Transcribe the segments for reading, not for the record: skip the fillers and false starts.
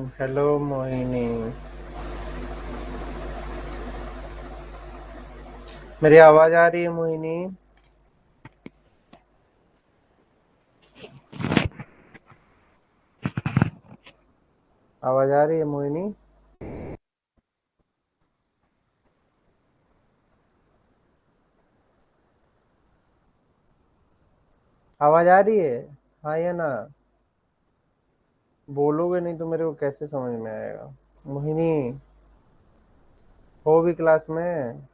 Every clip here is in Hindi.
हेलो मोहिनी। मेरी आवाज आ रही है मोहिनी? आवाज आ रही है मोहिनी? आवाज आ रही है? हाँ या ना? बोलोगे नहीं तो मेरे को कैसे समझ में आएगा? मोहिनी, हो भी क्लास में?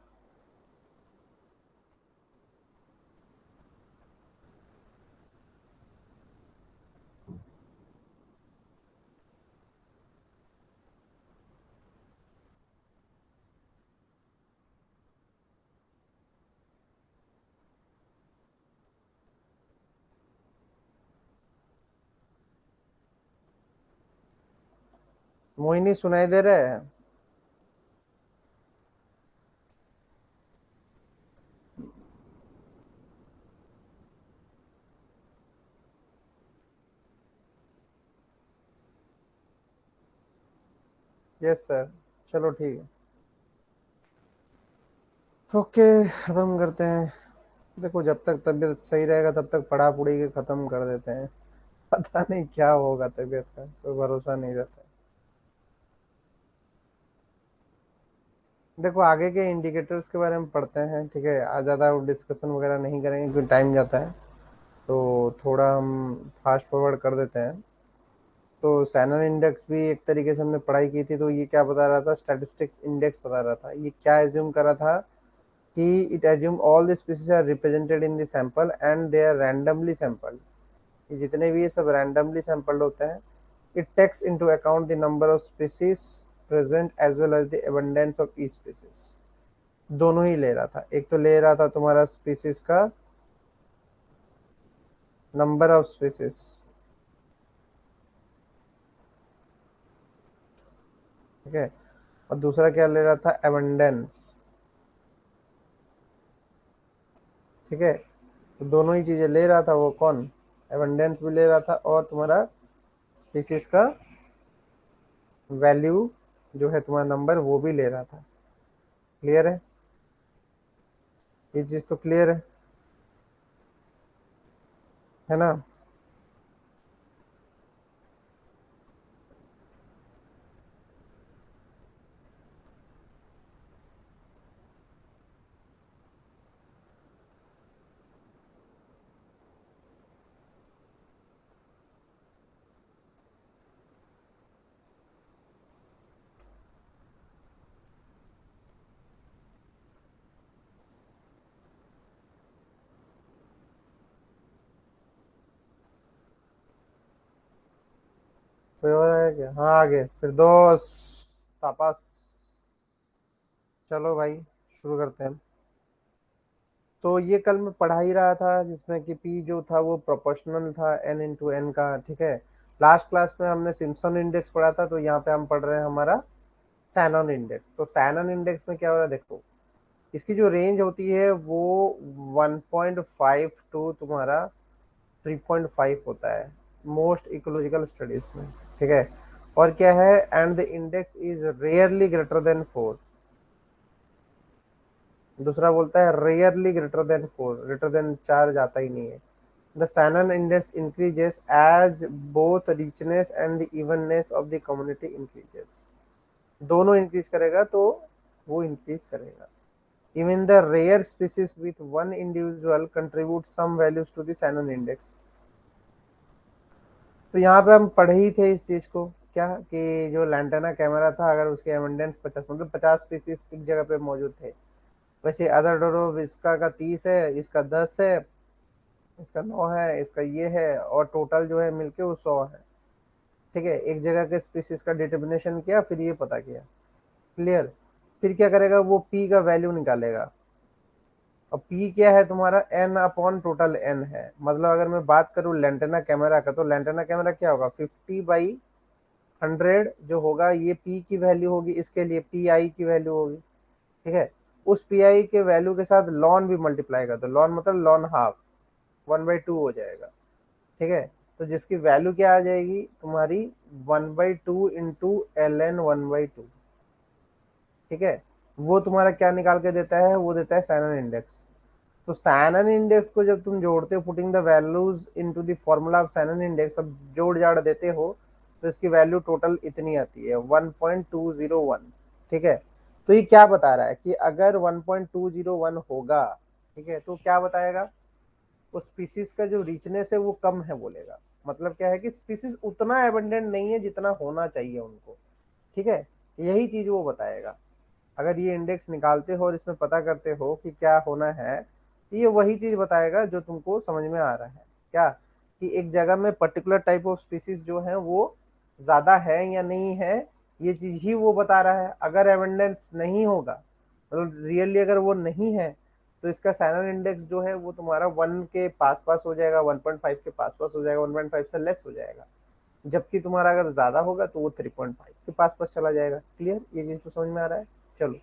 मोहिनी सुनाई दे रहा है? Yes sir. चलो ठीक है। ओके, खत्म करते हैं। देखो, जब तक तबीयत सही रहेगा तब तक पढ़ा पुढ़ी के खत्म कर देते हैं। पता नहीं क्या होगा, तबीयत का कोई भरोसा नहीं रहता है। देखो, आगे के इंडिकेटर्स के बारे में पढ़ते हैं, ठीक है? आज ज़्यादा डिस्कशन वगैरह नहीं करेंगे क्योंकि टाइम जाता है। तो थोड़ा हम फास्ट फॉरवर्ड कर देते हैं। तो सैनन इंडेक्स भी एक तरीके से हमने पढ़ाई की थी, तो ये क्या बता रहा था? स्टैटिस्टिक्स इंडेक्स बता रहा था। ये क्या एज्यूम कर रहा था कि it assume all the species are represented in the sample and they are randomly sampled. ये जितने भी ये सब रैंडमली सैंपल्ड होते हैं। It takes into account the number of species present as well as the abundance of each species. दोनों ही ले रहा था। एक तो ले रहा था तुम्हारा स्पीसीज का नंबर ऑफ स्पीसीज, ठीक है? और दूसरा क्या ले रहा था? एबंडेंस, ठीक है? तो दोनों ही चीजें ले रहा था वो कौन? एबंडेंस भी ले रहा था और तुम्हारा स्पीसीज का वैल्यू जो है तुम्हारा नंबर वो भी ले रहा था। क्लियर है? ये चीज तो क्लियर है ना? कोई और है क्या? हाँ, आगे फिर दोस्त तापास। चलो भाई, शुरू करते हैं। तो ये कल मैं पढ़ा ही रहा था जिसमें कि पी जो था वो प्रोपोर्शनल था एन इंटू एन का, ठीक है? लास्ट क्लास में हमने सिम्पसन इंडेक्स पढ़ा था, तो यहाँ पे हम पढ़ रहे हैं हमारा सैनन इंडेक्स। तो सैनन इंडेक्स में क्या हो रहा है देखो। इसकी जो रेंज होती है वो 1.5 टू तुम्हारा 3.5 होता है मोस्ट इकोलॉजिकल स्टडीज में, ठीक है? और क्या है? And the index is rarely greater than 4। दूसरा बोलता है rarely greater than 4, greater than 4 जाता ही नहीं है। The Shannon index increases as both richness and the evenness of the community increases. दोनों इंक्रीज करेगा तो वो इंक्रीज करेगा। Even the rare species with one individual contribute some values to the Shannon index। तो यहाँ पे हम पढ़े ही थे इस चीज को, क्या कि जो लैंटेना कैमरा था, अगर उसके एबंडेंस 50 मतलब 50 स्पीसीज एक जगह पे मौजूद थे, वैसे अदर डोरो इसका का 30 है, इसका 10 है, इसका 9 है, इसका ये है, और टोटल जो है मिलके वो 100 है, ठीक है? एक जगह के स्पीसीज का डिटर्मिनेशन किया, फिर ये पता किया। क्लियर? फिर क्या करेगा? वो पी का वैल्यू निकालेगा। और पी क्या है तुम्हारा? एन अपॉन टोटल एन है। मतलब अगर मैं बात करूं लेंटेना कैमरा का, तो लेंटेना कैमरा क्या होगा? 50/100 जो होगा ये पी की वैल्यू होगी, इसके लिए पी आई की वैल्यू होगी, ठीक है? उस पी आई के वैल्यू के साथ लॉन भी मल्टीप्लाई कर दो। लॉन मतलब लॉन हाफ, 1/2 हो जाएगा, ठीक है? तो जिसकी वैल्यू क्या आ जाएगी तुम्हारी 1/2 इंटू एल एन 1/2। ठीक है, वो तुम्हारा क्या निकाल के देता है, वो देता है शैनन इंडेक्स। तो शैनन इंडेक्स को जब तुम जोड़ते हो, putting the values into the formula of Shannon index, अब जोड़ जाड़ देते हो तो इसकी वैल्यू टोटल इतनी आती है 1.201। ठीक है, तो ये क्या बता रहा है कि अगर 1.201 होगा, ठीक है, तो क्या बताएगा, उस स्पीसीज का जो रिचनेस है वो कम है बोलेगा। मतलब क्या है कि स्पीसीज उतना एबंडेंट नहीं है जितना होना चाहिए उनको। ठीक है, यही चीज वो बताएगा। अगर ये इंडेक्स निकालते हो और इसमें पता करते हो कि क्या होना है, तो ये वही चीज बताएगा जो तुमको समझ में आ रहा है क्या, कि एक जगह में पर्टिकुलर टाइप ऑफ स्पीसीज जो है वो ज्यादा है या नहीं है, ये चीज ही वो बता रहा है। अगर एवेंडेंस नहीं होगा, मतलब रियली अगर वो नहीं है, तो इसका साइनल इंडेक्स जो है वो तुम्हारा 1 के पास पास हो जाएगा, 1.5 के पास पास हो जाएगा, 1.5 से लेस हो जाएगा। जबकि तुम्हारा अगर ज्यादा होगा तो वो 3.5 के पास पास चला जाएगा। क्लियर, ये चीज तो समझ में आ रहा है। चलो।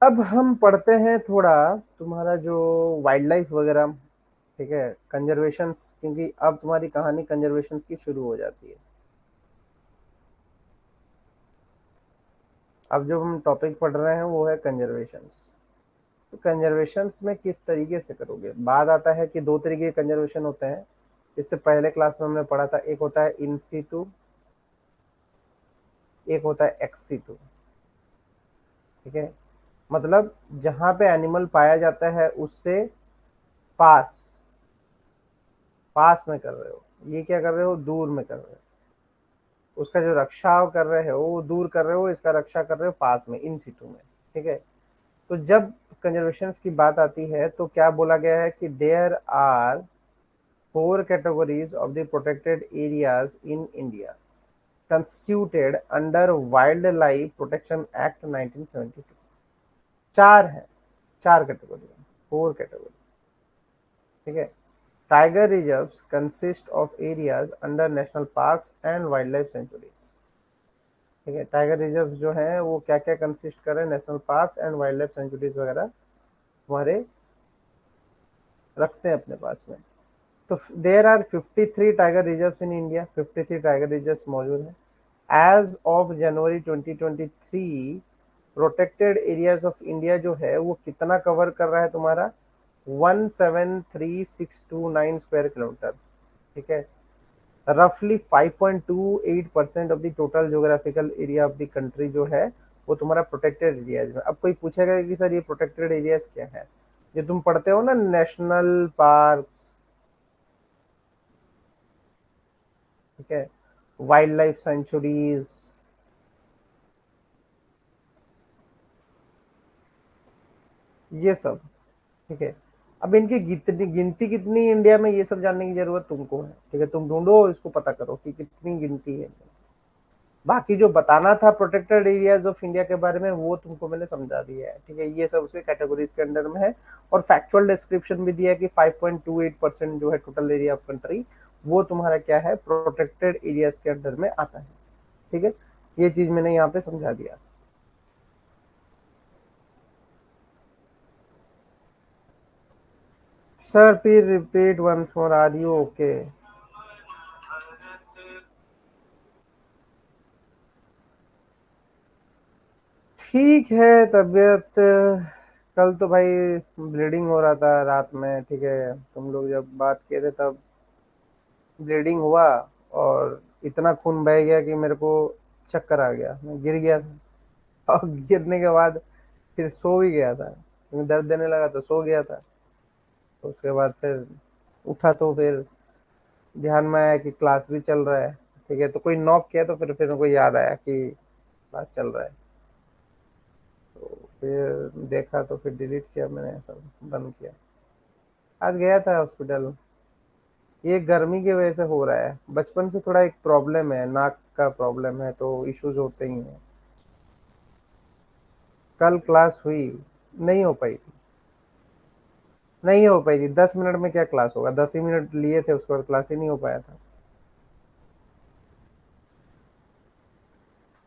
अब हम पढ़ते हैं थोड़ा तुम्हारा जो वाइल्ड लाइफ वगैरह। ठीक है, कंजर्वेशन, क्योंकि अब तुम्हारी कहानी कंजर्वेशन की शुरू हो जाती है। अब जो हम टॉपिक पढ़ रहे हैं वो है कंजर्वेशन। तो कंजर्वेशन में किस तरीके से करोगे, बात आता है कि दो तरीके के कंजर्वेशन होते हैं। इससे पहले क्लास में हमने पढ़ा था, एक होता है इन सीटू, एक होता है एक्स सीटू। ठीक है, मतलब जहां पे एनिमल पाया जाता है उससे पास पास में कर रहे हो, ये क्या कर रहे हो, दूर में कर रहे हो। उसका जो रक्षा कर रहे हो वो दूर कर रहे हो, इसका रक्षा कर रहे हो पास में, इन सिटू में। ठीक है, तो जब कंजर्वेशन की बात आती है तो क्या बोला गया है कि there are 4 categories of the protected areas in India constituted under wild life protection act 1972। चार है, 4 कैटेगरी, 4 कैटेगरी। ठीक है, tiger reserves consist of areas under national parks and wild life sanctuaries. ठीक है, टाइगर रिजर्व जो है वो क्या क्या कंसिस्ट कर रहे हैं, national parks and wild life sanctuaries वगैरह हमारे रखते हैं अपने पास में। तो there are 53 tiger reserve in India, 53 tiger reserve मौजूद है। As of January 2023 protected areas of India जो है वो कितना कवर कर रहा है तुम्हारा, 173,629 स्क्वायर किलोमीटर। ठीक है, रफली 5.28% of the total geographical area of the country जो है वो तुम्हारा प्रोटेक्टेड एरियाज में। अब कोई पूछेगा कि सर ये प्रोटेक्टेड एरियाज क्या है, ये तुम पढ़ते हो ना, नेशनल पार्क्स, ठीक है, वाइल्ड लाइफ सेंचुरीज, ये सब। ठीक है, अब इनकी गिनती कितनी इंडिया में, ये सब जानने की जरूरत तुमको है। ठीक है, तुम ढूंढो, इसको पता करो कि कितनी गिनती है। बाकी जो बताना था प्रोटेक्टेड एरियाज ऑफ इंडिया के बारे में वो तुमको मैंने समझा दिया है। ठीक है, ये सब उसके कैटेगरीज के अंडर में है। और फैक्चुअल डिस्क्रिप्शन भी दिया है कि 5.28% जो है टोटल एरिया ऑफ कंट्री, वो तुम्हारा क्या है, प्रोटेक्टेड एरियाज के अंडर में आता है। ठीक है, ये चीज मैंने यहाँ पे समझा दिया। Sir please repeat once more, are you okay? ठीक है, तबीयत कल तो भाई ब्लीडिंग हो रहा था रात में। ठीक है, तुम लोग जब बात किए थे तब ब्लीडिंग हुआ, और इतना खून बह गया कि मेरे को चक्कर आ गया, मैं गिर गया था। और गिरने के बाद फिर सो ही गया था, क्योंकि दर्द देने लगा तो सो गया था। तो उसके बाद फिर उठा तो फिर ध्यान में आया कि क्लास भी चल रहा है। ठीक है, तो कोई नॉक किया तो फिर मेरे को याद आया कि क्लास चल रहा है। तो फिर देखा तो फिर डिलीट किया मैंने, सब बंद किया। आज गया था हॉस्पिटल। ये गर्मी की वजह से हो रहा है, बचपन से थोड़ा एक प्रॉब्लम है, नाक का प्रॉब्लम है, तो इश्यूज होते ही हैं। कल क्लास हुई, नहीं हो पाई थी, नहीं हो पाई थी। 10 मिनट में क्या क्लास होगा, 10 ही मिनट लिए थे, उसके बाद क्लास ही नहीं हो पाया था।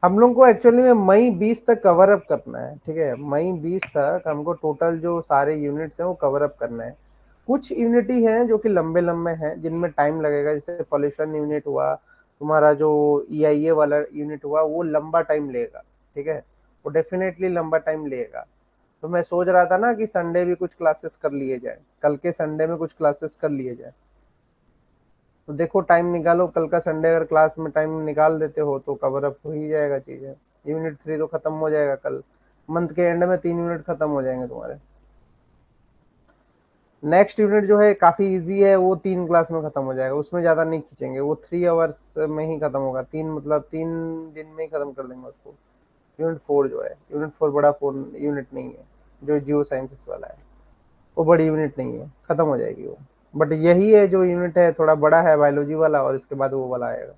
हम लोग को एक्चुअली में मई 20 तक कवर अप करना है, ठीक है, मई 20 तक हमको टोटल जो सारे यूनिट्स हैं वो कवर अप करना है। कुछ यूनिटी हैं जो कि लंबे लंबे हैं, जिनमें टाइम लगेगा, जैसे पॉल्यूशन यूनिट हुआ, तुम्हारा जो ईआईए वाला यूनिट हुआ, वो लंबा टाइम लेगा, ठीक है, वो डेफिनेटली लंबा टाइम लेगा। तो मैं सोच रहा था ना कि संडे भी कुछ क्लासेस कर लिए जाए, कल के संडे में कुछ क्लासेस कर लिए जाए। तो देखो टाइम निकालो, कल का संडे अगर क्लास में टाइम निकाल देते हो तो कवर अप हो ही जाएगा चीजें। यूनिट 3 तो खत्म हो जाएगा कल, मंथ के एंड में 3 यूनिट खत्म हो जाएंगे तुम्हारे। नेक्स्ट यूनिट जो है काफी इजी है, वो 3 क्लास में खत्म हो जाएगा, उसमें ज्यादा नहीं खींचेंगे, वो 3 आवर्स में ही खत्म होगा, तीन मतलब 3 दिन में ही खत्म कर देंगे उसको। यूनिट 4 जो है, यूनिट 4 बड़ा 4 यूनिट नहीं है, जो जियो साइंसेस वाला है, वो बड़ी यूनिट नहीं है, खत्म हो जाएगी वो। बट यही है जो यूनिट है, थोड़ा बड़ा है बायोलॉजी वाला, और इसके बाद वो वाला आएगा।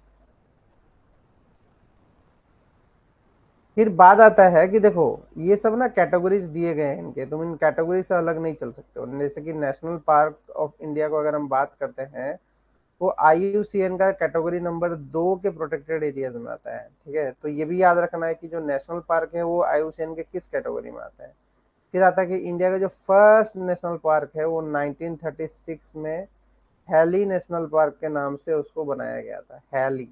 फिर बात आता है कि देखो, ये सब ना कैटेगरीज दिए गए हैं इनके, तुम इन कैटेगरी से अलग नहीं चल सकते हो। जैसे कि नेशनल पार्क ऑफ इंडिया को अगर हम बात करते हैं, वो IUCN का कैटेगरी नंबर 2 के प्रोटेक्टेड एरियाज में आता है, ठीक है। तो ये भी याद रखना है कि जो नेशनल पार्क है वो IUCN के किस कैटेगरी में आता है। फिर आता है कि इंडिया का जो फर्स्ट नेशनल पार्क है वो 1936 में हैली नेशनल पार्क के नाम से उसको बनाया गया था, हैली,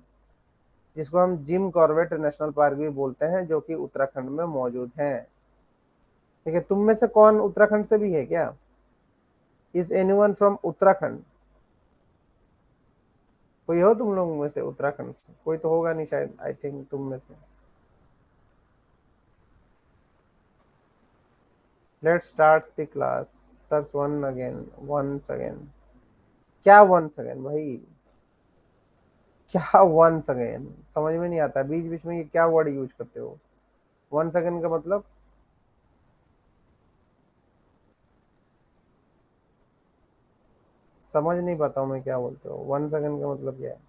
जिसको हम जिम कॉर्बेट नेशनल पार्क भी बोलते हैं, जो कि उत्तराखंड में मौजूद है। ठीक है, तुम में से कौन उत्तराखंड से भी है क्या? Is anyone from Uttarakhand? कोई हो तुम लोगों में से उत्तराखंड से? कोई तो होगा नहीं शायद, आई थिंक तुम में से। Let's start the class. Search one again, once again. क्या वंस अगेन भाई? क्या वंस अगेन? समझ में नहीं आता, बीच बीच में ये क्या वर्ड यूज करते हो? वंस अगेन का मतलब? समझ नहीं पाता हूँ मैं, क्या बोलते हो? 1 सेकंड का मतलब क्या है?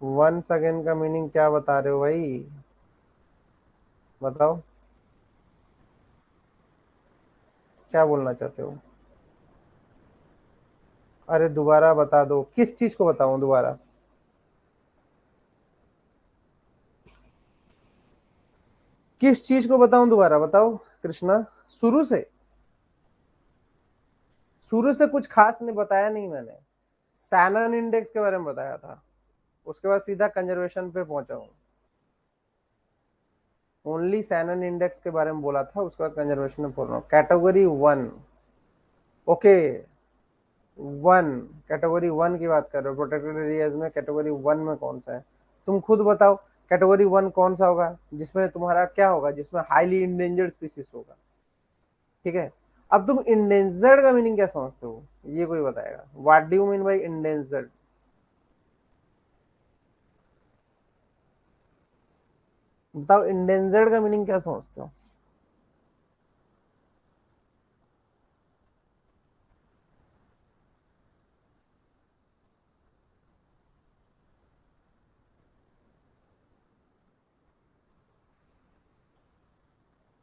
1 सेकंड का मीनिंग क्या बता रहे हो भाई? बताओ, क्या बोलना चाहते हो? अरे दोबारा बता दो, किस चीज को बताऊं दोबारा? किस चीज को बताऊं दोबारा, बताओ कृष्णा। शुरू से? शुरू से कुछ खास नहीं बताया नहीं मैंने। सैनन इंडेक्स के बारे में बताया था, उसके बाद सीधा कंजर्वेशन पे पहुंचा हूँ। ओनली सैनन इंडेक्स के बारे में बोला था, उसके बाद कंजर्वेशन में पहुंच रहा हूँ। कैटेगरी 1, ओके, 1, कैटेगरी 1 की बात कर रहे हो, प्रोटेक्टेड एरियाज में कैटेगरी 1 में कौन सा है? तुम खुद बताओ, कैटेगरी 1 कौन सा होगा जिसमें तुम्हारा क्या होगा, जिसमें हाईली इंडेंजर्ड स्पीसीज होगा, ठीक है। अब तुम इंडेंजर्ड का मीनिंग क्या समझते हो, ये कोई बताएगा? What do you mean by endangered? बताओ इंडेंजर्ड का मीनिंग क्या समझते हो?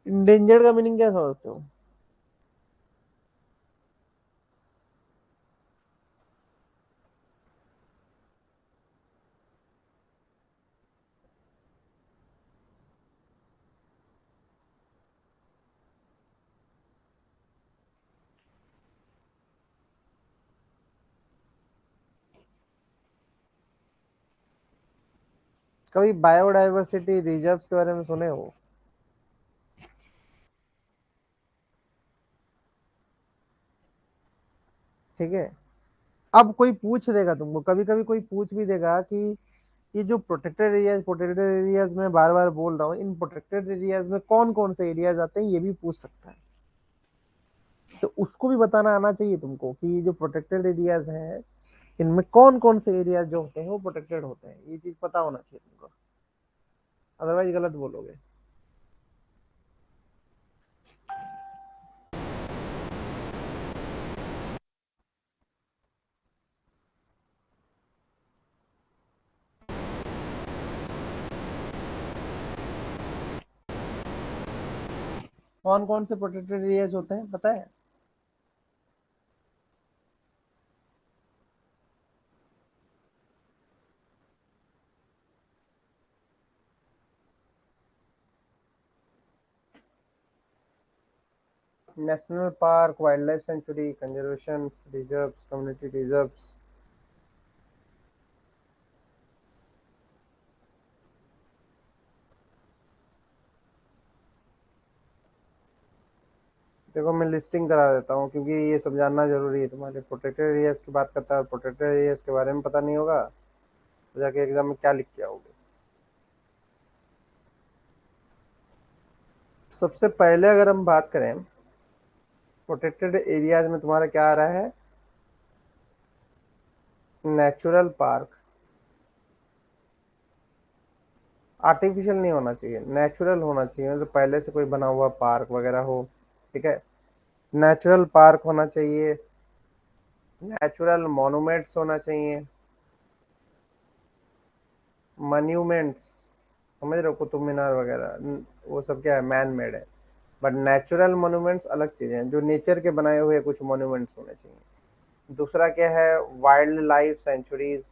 इंडेंजर्ड का मीनिंग क्या समझते हो? कभी बायोडाइवर्सिटी रिजर्व्स के बारे में सुने हो? ठीक है, अब कोई पूछ देगा तुमको, कभी कभी कोई पूछ भी देगा कि ये जो प्रोटेक्टेड एरियाज में बार बार बोल रहा हूँ, इन प्रोटेक्टेड एरियाज में कौन कौन से एरियाज आते हैं, ये भी पूछ सकता है। तो उसको भी बताना आना चाहिए तुमको कि ये जो प्रोटेक्टेड एरियाज हैं, इनमें कौन कौन से एरियाज जो होते हैं वो प्रोटेक्टेड होते हैं, ये चीज पता होना चाहिए तुमको, अदरवाइज गलत बोलोगे। कौन कौन से प्रोटेक्टेड एरियाज होते हैं पता है? National park, wild life sanctuary, conservation reserves, community reserves. देखो मैं लिस्टिंग करा देता हूँ, क्योंकि ये सब जानना जरूरी है। तुम्हारे प्रोटेक्टेड एरियाज की बात करता है, प्रोटेक्टेड एरियाज के बारे में पता नहीं होगा तो जाके एग्जाम में क्या लिख के आओगे। सबसे पहले अगर हम बात करें प्रोटेक्टेड एरियाज में, तुम्हारा क्या आ रहा है? Natural park. आर्टिफिशियल नहीं होना चाहिए, नेचुरल होना चाहिए, मतलब पहले से कोई बना हुआ पार्क वगैरह हो। ठीक है, नेचुरल पार्क होना चाहिए, नेचुरल मॉन्यूमेंट्स होना चाहिए। मॉन्यूमेंट्स, समझ रहे हो, कुतुब मीनार वगैरह वो सब क्या है, मैन मेड है। बट नेचुरल मॉन्यूमेंट्स अलग चीजें हैं, जो नेचर के बनाए हुए कुछ मॉन्यूमेंट्स होने चाहिए। दूसरा क्या है? Wild life centuries.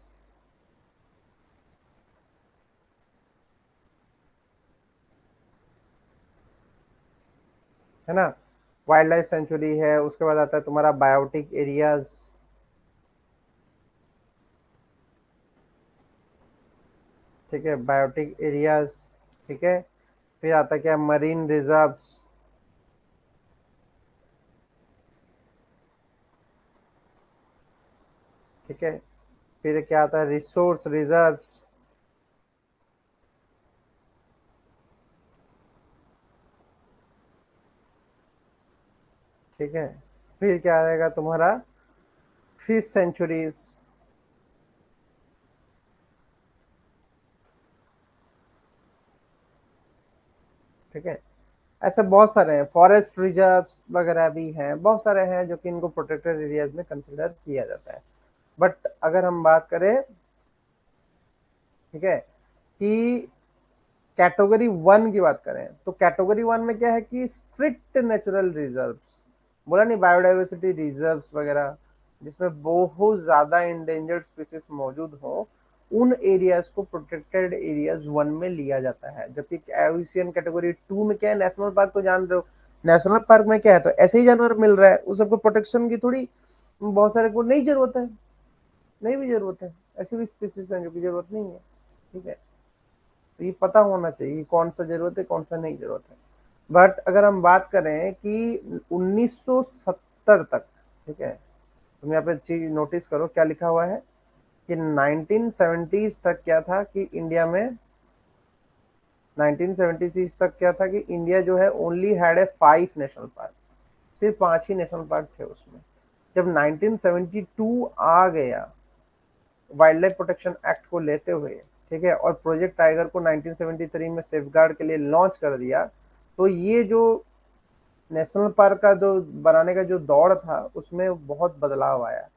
है ना, वाइल्ड लाइफ सेंचुरी है। उसके बाद आता है तुम्हारा बायोटिक एरियाज। ठीक है, बायोटिक एरियाज। ठीक है, फिर आता है क्या? Marine reserves. ठीक है, फिर क्या आता है? Resource reserves. ठीक है, फिर क्या आएगा तुम्हारा? Fish sanctuaries. ठीक है, ऐसे बहुत सारे हैं, फॉरेस्ट रिजर्व्स वगैरह भी हैं, बहुत सारे हैं जो कि इनको प्रोटेक्टेड एरियाज में कंसिडर किया जाता है। बट अगर हम बात करें, ठीक है, कि कैटेगरी वन की बात करें, तो कैटेगरी वन में क्या है कि स्ट्रिक्ट नेचुरल रिजर्व्स, बोला नहीं, बायोडाइवर्सिटी रिजर्व्स वगैरह, जिसमें बहुत ज्यादा इंडेंजर्ड स्पीसीज मौजूद हो, उन एरियाज को प्रोटेक्टेड एरियाज वन में लिया जाता है। जबकि आईयूसीएन कैटेगरी टू में क्या है? नेशनल पार्क तो जान रहे हो, नेशनल पार्क में क्या है, तो ऐसे ही जानवर मिल रहा है, उस सबको प्रोटेक्शन की थोड़ी बहुत सारे को नहीं जरूरत है, नहीं भी जरूरत है। ऐसी भी स्पीसीज हैं जो की जरूरत नहीं है। ठीक है, तो ये पता होना चाहिए कि कौन सा जरूरत है, कौन सा नहीं जरूरत है। बट अगर हम बात करें कि 1970 तक, ठीक है, तुम यहाँ पे चीज नोटिस करो क्या लिखा हुआ है कि 1970s तक क्या था कि इंडिया में, 1976 तक क्या था कि इंडिया जो है only had a 5 national park, सिर्फ 5 ही नेशनल पार्क थे उसमें। जब 1972 आ गया वाइल्ड लाइफ प्रोटेक्शन एक्ट को लेते हुए, ठीक है, और प्रोजेक्ट टाइगर को 1973 में सेफगार्ड के लिए लॉन्च कर दिया, तो ये जो नेशनल पार्क का जो बनाने का जो दौड़ था उसमें बहुत बदलाव आया।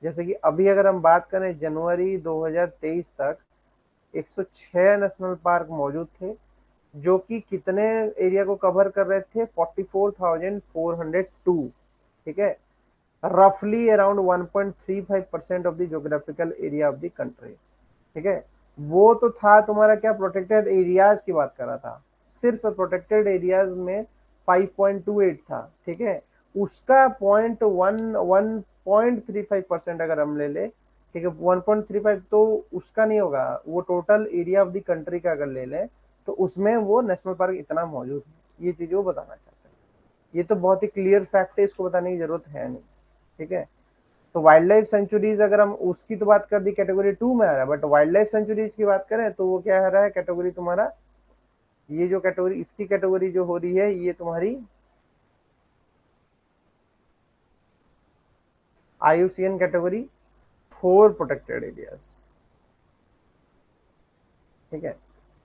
जैसे कि अभी अगर हम बात करें, जनवरी 2023 तक 106 नेशनल पार्क मौजूद थे, जो कि कितने एरिया को कवर कर रहे थे? 44,402। ठीक है, रफली around 1.35% of the geographical area of the country. ठीक है, वो तो था तुम्हारा क्या, प्रोटेक्टेड एरियाज की बात कर रहा था, सिर्फ प्रोटेक्टेड एरियाज में 5.28 था। ठीक है, उसका 1.35% अगर हम ले ले, ठीक है, 1.35 तो उसका नहीं होगा, वो total area of the country का अगर ले ले तो उसमें वो नेशनल पार्क इतना मौजूद है। ये चीज वो बताना चाहते हैं। ये तो बहुत ही क्लियर फैक्ट है, इसको बताने की जरूरत है नहीं। ठीक है, तो वाइल्ड लाइफ सेंचुरीज अगर हम उसकी तो बात कर दी, कैटेगरी टू में आ रहा है। बट वाइल्ड लाइफ सेंचुरीज की बात करें तो वो क्या आ रहा है कैटेगरी तुम्हारा, ये जो कैटेगरी, इसकी कैटेगरी जो हो रही है ये तुम्हारी IUCN category four protected areas. ठीक है,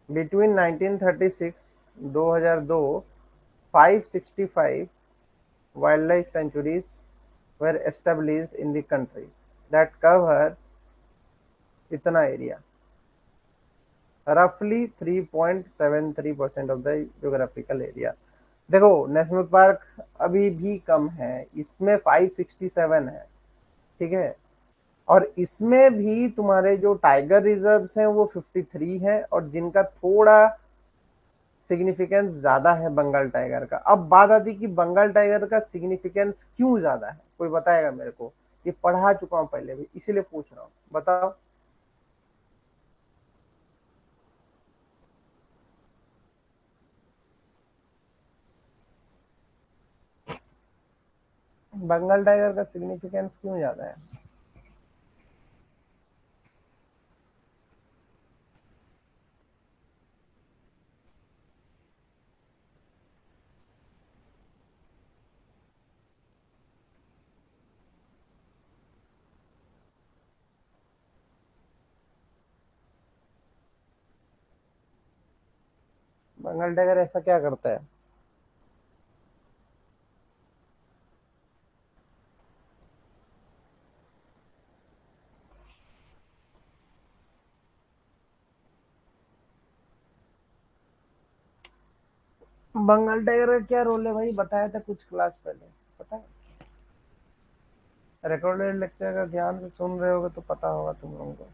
between 1936 2002 565 wild life centuries were established in the country that covers इतना area, roughly 3.73% of the geographical area. देखो नेशनल पार्क अभी भी कम है, इसमें 567 है, ठीक है। और इसमें भी तुम्हारे जो टाइगर रिजर्व्स हैं वो 53 है, और जिनका थोड़ा सिग्निफिकेंस ज्यादा है बंगाल टाइगर का। अब बात आती कि बंगाल टाइगर का सिग्निफिकेंस क्यों ज्यादा है, कोई बताएगा मेरे को? ये पढ़ा चुका हूं पहले भी, इसीलिए पूछ रहा हूँ, बताओ। बंगाल टाइगर का सिग्निफिकेंस क्यों ज्यादा है? बंगाल टाइगर ऐसा क्या करता है? बंगाल टाइगर का क्या रोल है भाई, बताया था कुछ क्लास पहले, पता है? रिकॉर्डेड लेक्चर अगर ध्यान से सुन रहे होगे तो पता होगा तुम लोगों को।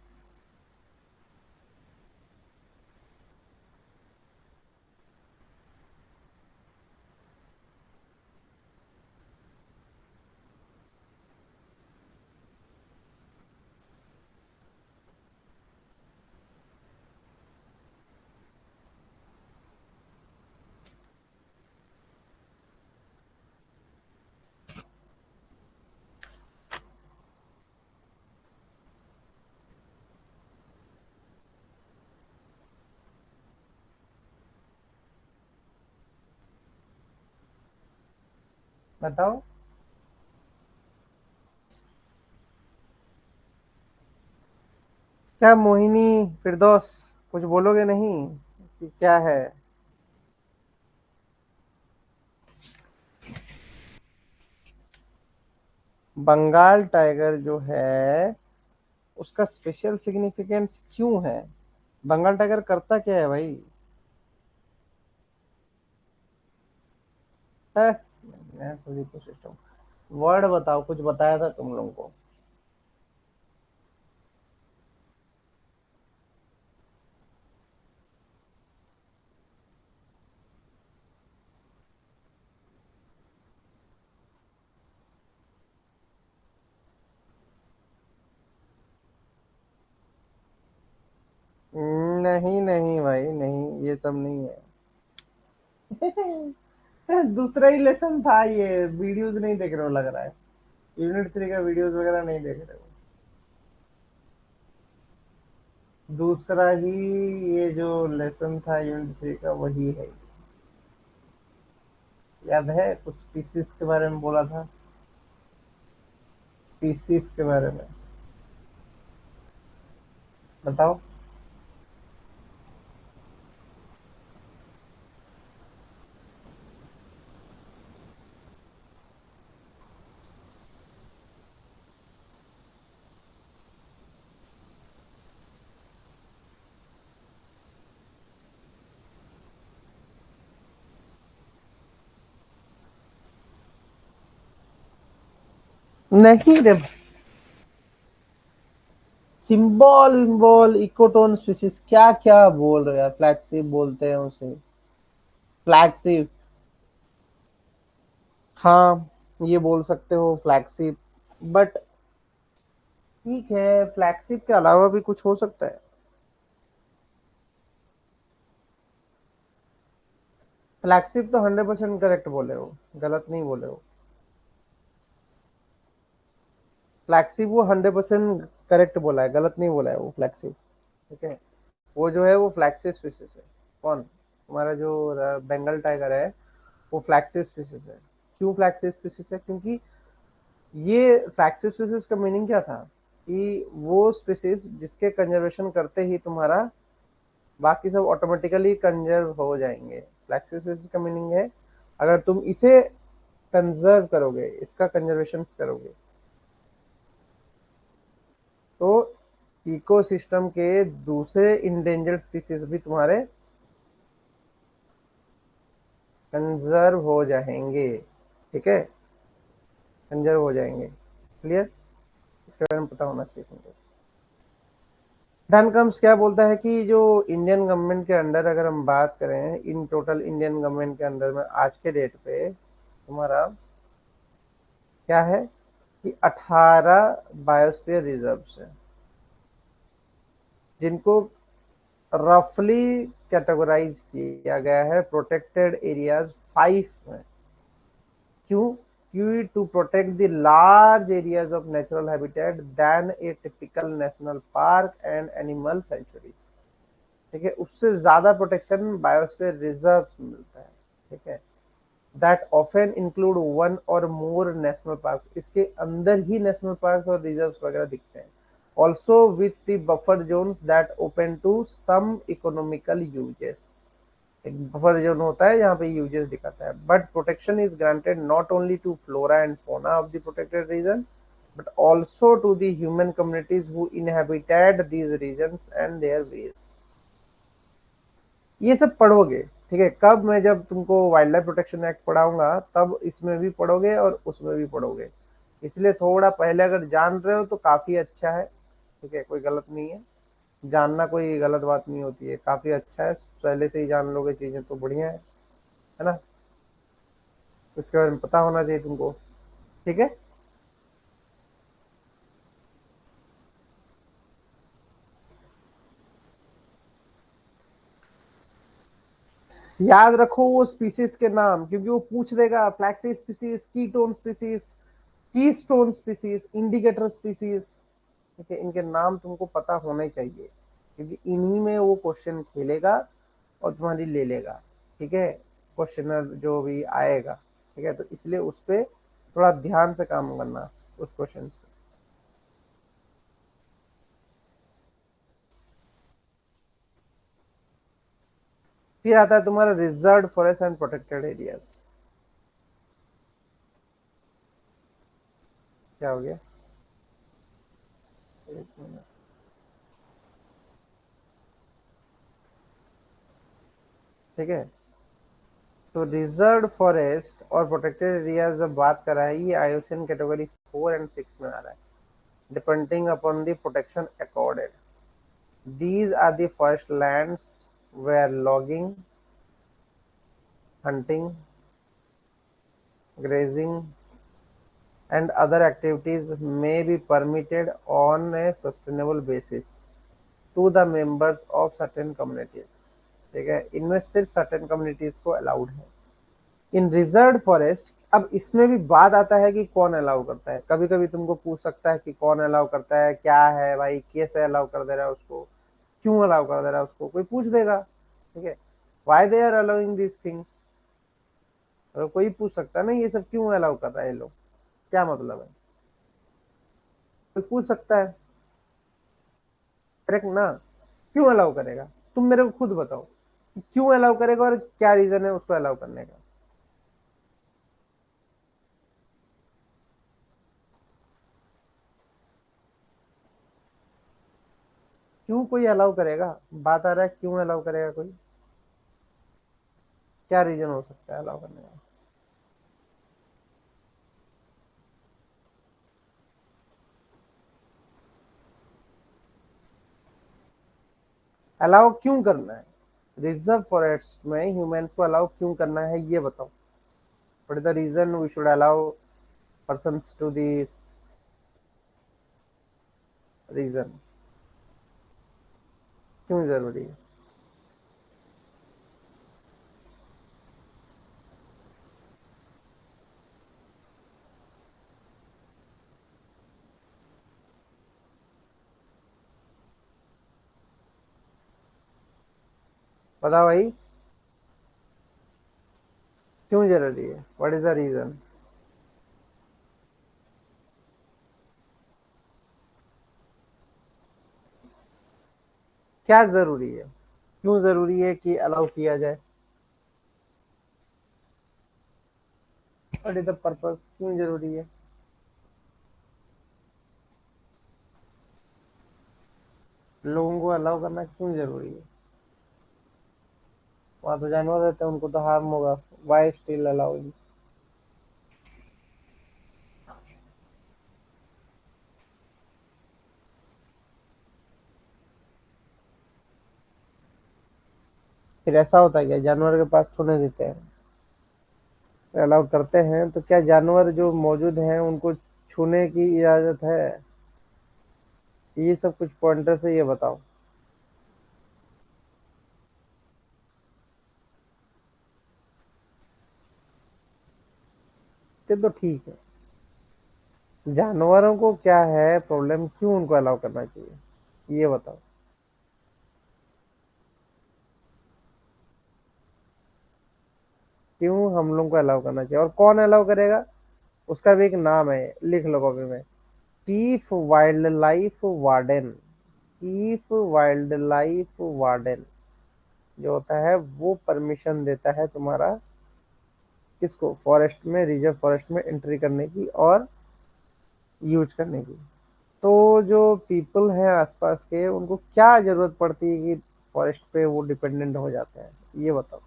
बताओ। क्या मोहिनी, फिरदौस, कुछ बोलोगे नहीं कि क्या है? बंगाल टाइगर जो है उसका स्पेशल सिग्निफिकेंस क्यों है? बंगाल टाइगर करता क्या है भाई? है मैं सभी को सिस्टम वर्ड बताओ, कुछ बताया था तुम लोगों को? नहीं नहीं भाई, नहीं, ये सब नहीं है। दूसरा ही लेसन था ये, वीडियोस नहीं देख रहे हो लग रहा है। यूनिट 3 का वीडियोस वगैरह नहीं देख रहे हो? दूसरा ही, ये जो लेसन था यूनिट 3 का वही है। याद है कुछ स्पीसीज के बारे में बोला था? स्पीसीज के बारे में बताओ। नहीं रे, सिंबल विम्बल इकोटोन स्पीसीज क्या क्या बोल रहे हैं? फ्लैगशिप बोलते हैं उसे, फ्लैगशिप। हाँ, ये बोल सकते हो फ्लैगशिप, बट ठीक है, फ्लैगशिप के अलावा भी कुछ हो सकता है। फ्लैगशिप तो 100% करेक्ट बोले हो, गलत नहीं बोले हो। फ्लैगशिप वो 100% करेक्ट बोला है, गलत नहीं बोला है वो फ्लैगशिप, ठीक है। वो जो है वो फ्लैगशिप स्पीसीज है। कौन? तुम्हारा जो बंगाल टाइगर है वो फ्लैगशिप स्पीसीज है। क्यों फ्लैगशिप स्पीसीज है? क्योंकि ये फ्लैगशिप स्पीसीज का मीनिंग क्या था कि वो स्पीसीज जिसके कंजर्वेशन करते ही तुम्हारा बाकी सब ऑटोमेटिकली कंजर्व हो जाएंगे। फ्लैक्सिस स्पीसीज का मीनिंग है अगर तुम इसे कंजर्व करोगे, इसका कंजर्वेशन करोगे, तो इकोसिस्टम के दूसरे इंडेंजर्ड स्पीसीज भी तुम्हारे कंजर्व हो जाएंगे। ठीक है, कंजर्व हो जाएंगे। क्लियर, इसके बारे में पता होना चाहिए तुमको। धन कम्स क्या बोलता है कि जो इंडियन गवर्नमेंट के अंडर अगर हम बात करें, इन टोटल इंडियन गवर्नमेंट के अंडर में आज के डेट पे तुम्हारा क्या है कि 18 बायोस्फीयर रिजर्व्स है, जिनको रफली कैटेगराइज किया गया है प्रोटेक्टेड एरियाज 5 में। क्यों? क्यों? To protect the large areas of natural habitat than a typical national park and animal sanctuaries. ठीक है, उससे ज्यादा प्रोटेक्शन बायोस्फीयर रिजर्व मिलता है। ठीक है, दैट ऑफन इंक्लूड वन और मोर नेशनल पार्क, इसके अंदर ही नेशनल पार्क और रिजर्व वगैरह दिखते हैं। Also with the buffer zones that open to some economical uses. एक बफर जोन होता है जहाँ पे यूजेस दिखाता है, but protection is granted not only to flora and fauna of the protected region but also to the human communities who inhabited these regions and their ways। ये सब पढ़ोगे। ठीक है, कब? मैं जब तुमको वाइल्ड लाइफ प्रोटेक्शन एक्ट पढ़ाऊंगा तब इसमें भी पढ़ोगे और उसमें भी पढ़ोगे। इसलिए थोड़ा पहले अगर जान रहे हो तो काफी अच्छा है। ठीक है, कोई गलत नहीं है, जानना कोई गलत बात नहीं होती है, काफी अच्छा है। पहले से ही जान लोगे चीजें तो बढ़िया है ना। इसके बारे में पता होना चाहिए तुमको। ठीक है, याद रखो वो स्पीसीज के नाम, क्योंकि वो पूछ देगा flexi species, ketone species, keystone species, indicator species. ठीक है, इनके नाम तुमको पता होने चाहिए, क्योंकि इन्हीं में वो क्वेश्चन खेलेगा और तुम्हारी ले लेगा। ठीक है, क्वेश्चनर जो भी आएगा। ठीक है, तो इसलिए उस पर थोड़ा ध्यान से काम करना, उस क्वेश्चन पे। फिर आता है तुम्हारा reserve forest and protected areas. क्या हो गया? एक मिनट। ठीक है, तो रिजर्व फॉरेस्ट और प्रोटेक्टेड एरिया जब बात कर रहा है, ये आईयूसीएन कैटेगरी 4 और 6 में आ रहा है, depending upon the protection accorded. These are the forest lands where logging, hunting, grazing and other activities may be permitted on a sustainable basis to the members of certain communities। ठीक है, इनमें सिर्फ सर्टेन कम्युनिटीज को अलाउड है इन रिजर्व फॉरेस्ट। अब इसमें भी बात आता है कि कौन अलाउ करता है। कभी कभी तुमको पूछ सकता है कि कौन अलाउ करता है, क्या है भाई, कैसे अलाउ कर दे रहा है उसको, क्यों अलाउ कर दे रहा है उसको, कोई पूछ देगा। ठीक है, why they are allowing this things, अगर कोई पूछ सकता है ना ये सब क्यों अलाउ कर रहा है ये लोग, क्या मतलब है, कोई पूछ सकता है। करेक्ट ना? क्यों अलाउ करेगा? तुम मेरे को खुद बताओ कि क्यों अलाउ करेगा और क्या रीजन है उसको अलाउ करने का। क्यों कोई अलाउ करेगा? बात आ रहा है क्यों अलाउ करेगा कोई, क्या रीजन हो सकता है अलाउ करने का? अलाउ क्यों करना है? रिजर्व फॉरेस्ट में ह्यूमंस को अलाउ क्यों करना है ये बताओ। What is the reason we should allow persons to this region, क्यों जरूरी है? बताओ भाई, क्यों जरूरी है? What is the reason? क्या जरूरी है? क्यों जरूरी है कि अलाउ किया जाए? व्हाट इज द पर्पस, क्यों जरूरी है? लोगों को अलाउ करना क्यों जरूरी है? वहाँ तो जानवर रहते हैं, उनको तो हार्म होगा। Y still allowed? फिर ऐसा होता है क्या, जानवर के पास छूने देते हैं, अलाउ करते हैं, तो क्या जानवर जो मौजूद हैं उनको छूने की इजाजत है? ये सब कुछ पॉइंटर से ये बताओ। ये तो ठीक है, जानवरों को क्या है प्रॉब्लम, क्यों उनको अलाउ करना चाहिए, ये बताओ। क्यों हम लोग को अलाउ करना चाहिए, और कौन अलाउ करेगा? उसका भी एक नाम है, लिख लो कॉपी में। Chief wild life warden. Chief wild life warden जो होता है वो परमिशन देता है तुम्हारा, किसको, फॉरेस्ट में, रिजर्व फॉरेस्ट में एंट्री करने की और यूज करने की। तो जो पीपल है आसपास के, उनको क्या जरूरत पड़ती है कि फॉरेस्ट पे वो डिपेंडेंट हो जाते हैं, ये बताओ।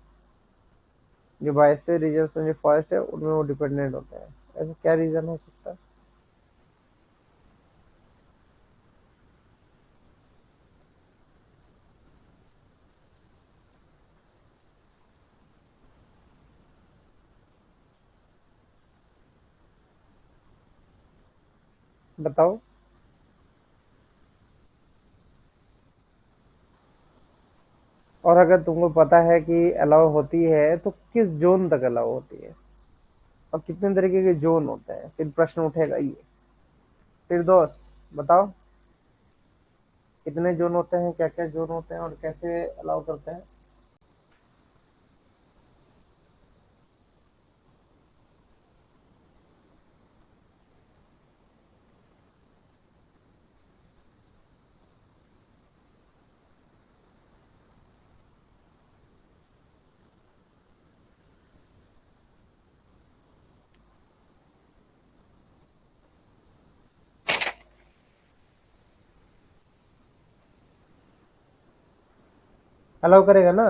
जो बायोस्फीयर रिजर्व में जो फॉरेस्ट है उनमें वो डिपेंडेंट होते हैं, ऐसा क्या रीजन हो सकता है? बताओ। और अगर तुमको पता है कि अलाउ होती है तो किस जोन तक अलाउ होती है, और कितने तरीके के जोन होते हैं, फिर प्रश्न उठेगा ये। फिर दोस्त बताओ, कितने जोन होते हैं, क्या क्या जोन होते हैं, और कैसे अलाउ करते हैं? अलाउ करेगा ना?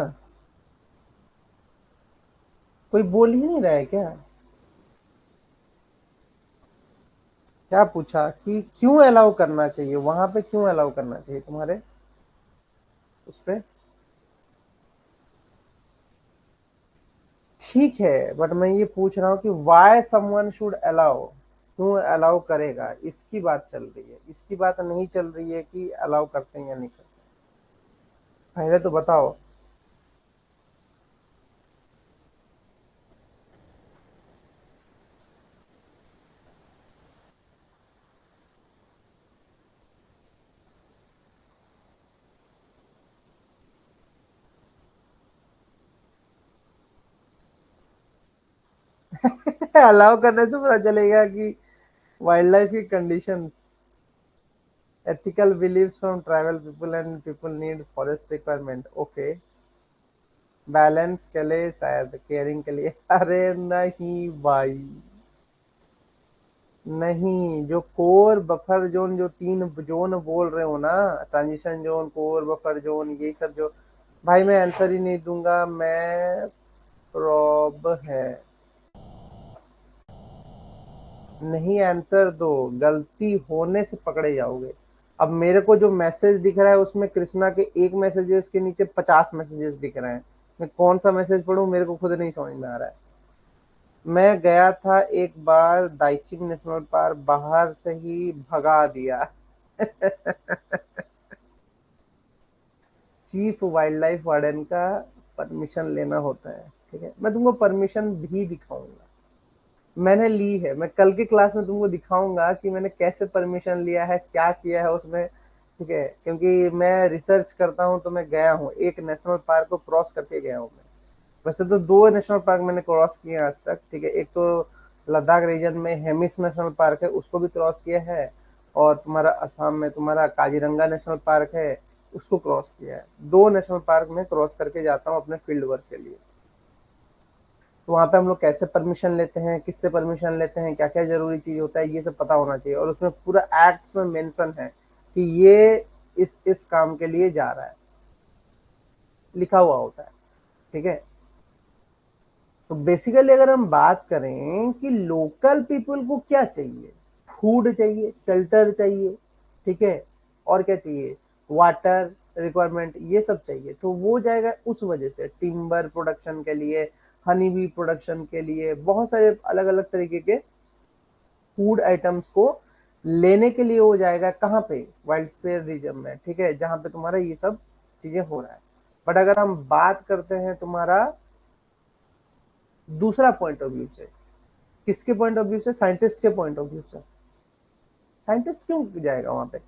कोई बोल ही नहीं रहा है क्या? क्या पूछा कि क्यों अलाउ करना चाहिए, वहां पे क्यों अलाउ करना चाहिए तुम्हारे उस पे? ठीक है, बट मैं ये पूछ रहा हूँ कि वाई समवन शुड अलाउ, क्यों अलाउ करेगा, इसकी बात चल रही है, इसकी बात नहीं चल रही है कि अलाउ करते हैं या नहीं करते। पहले तो बताओ। अलाउ करने से पता चलेगा कि वाइल्ड लाइफ की conditions, ethical believes from tribal people and people need forest requirement, okay. Balance के लिए शायद, केयरिंग के लिए। अरे नहीं भाई, नहीं, जो कोर बफर जोन, जो तीन जोन बोल रहे हो ना, transition zone, core buffer zone, ये सब जो, भाई मैं आंसर ही नहीं दूंगा, मैं प्रॉब है। नहीं आंसर दो, गलती होने से पकड़े जाओगे। अब मेरे को जो मैसेज दिख रहा है उसमें कृष्णा के एक मैसेजेस के नीचे 50 मैसेजेस दिख रहे हैं, मैं कौन सा मैसेज पढ़ूं, मेरे को खुद नहीं समझ में आ रहा है। मैं गया था एक बार दाइचिंग नेशनल पार्क, बाहर से ही भगा दिया। चीफ वाइल्ड लाइफ वार्डन का परमिशन लेना होता है, ठीक है, मैं तुमको परमिशन भी दिखाऊंगा। मैंने ली है, मैं कल की क्लास में तुमको दिखाऊंगा कि मैंने कैसे परमिशन लिया है, क्या किया है उसमें, ठीक है, क्योंकि मैं रिसर्च करता हूँ, तो मैं गया हूँ एक नेशनल पार्क को क्रॉस करके गया हूँ मैं। वैसे तो दो नेशनल पार्क मैंने क्रॉस किए हैं आज तक, ठीक है, एक तो लद्दाख रीजन में हेमिस नेशनल पार्क है, उसको भी क्रॉस किया है, और तुम्हारा असम में तुम्हारा काजीरंगा नेशनल पार्क है, उसको क्रॉस किया है। दो नेशनल पार्क में क्रॉस करके जाता हूँ अपने फील्ड वर्क के लिए। तो वहां पे हम लोग कैसे परमिशन लेते हैं, किससे परमिशन लेते हैं, क्या क्या जरूरी चीज होता है, ये सब पता होना चाहिए, और उसमें पूरा एक्ट्स में मेंशन है कि ये इस काम के लिए जा रहा है, लिखा हुआ होता है। ठीक है। तो बेसिकली अगर हम बात करें कि लोकल पीपल को क्या चाहिए, फूड चाहिए, शेल्टर चाहिए, ठीक है, और क्या चाहिए, वाटर रिक्वायरमेंट, ये सब चाहिए, तो वो जाएगा उस वजह से टिम्बर प्रोडक्शन के लिए, हनी बी प्रोडक्शन के लिए, बहुत सारे अलग अलग तरीके के फूड आइटम्स को लेने के लिए हो जाएगा कहाँ पे, वाइल्ड स्पेयर रीजन में, ठीक है, जहां पे तुम्हारा ये सब चीजें हो रहा है। बट अगर हम बात करते हैं तुम्हारा दूसरा पॉइंट ऑफ व्यू से, किसके पॉइंट ऑफ व्यू से, साइंटिस्ट के पॉइंट ऑफ व्यू से, साइंटिस्ट क्यों जाएगा वहां पे,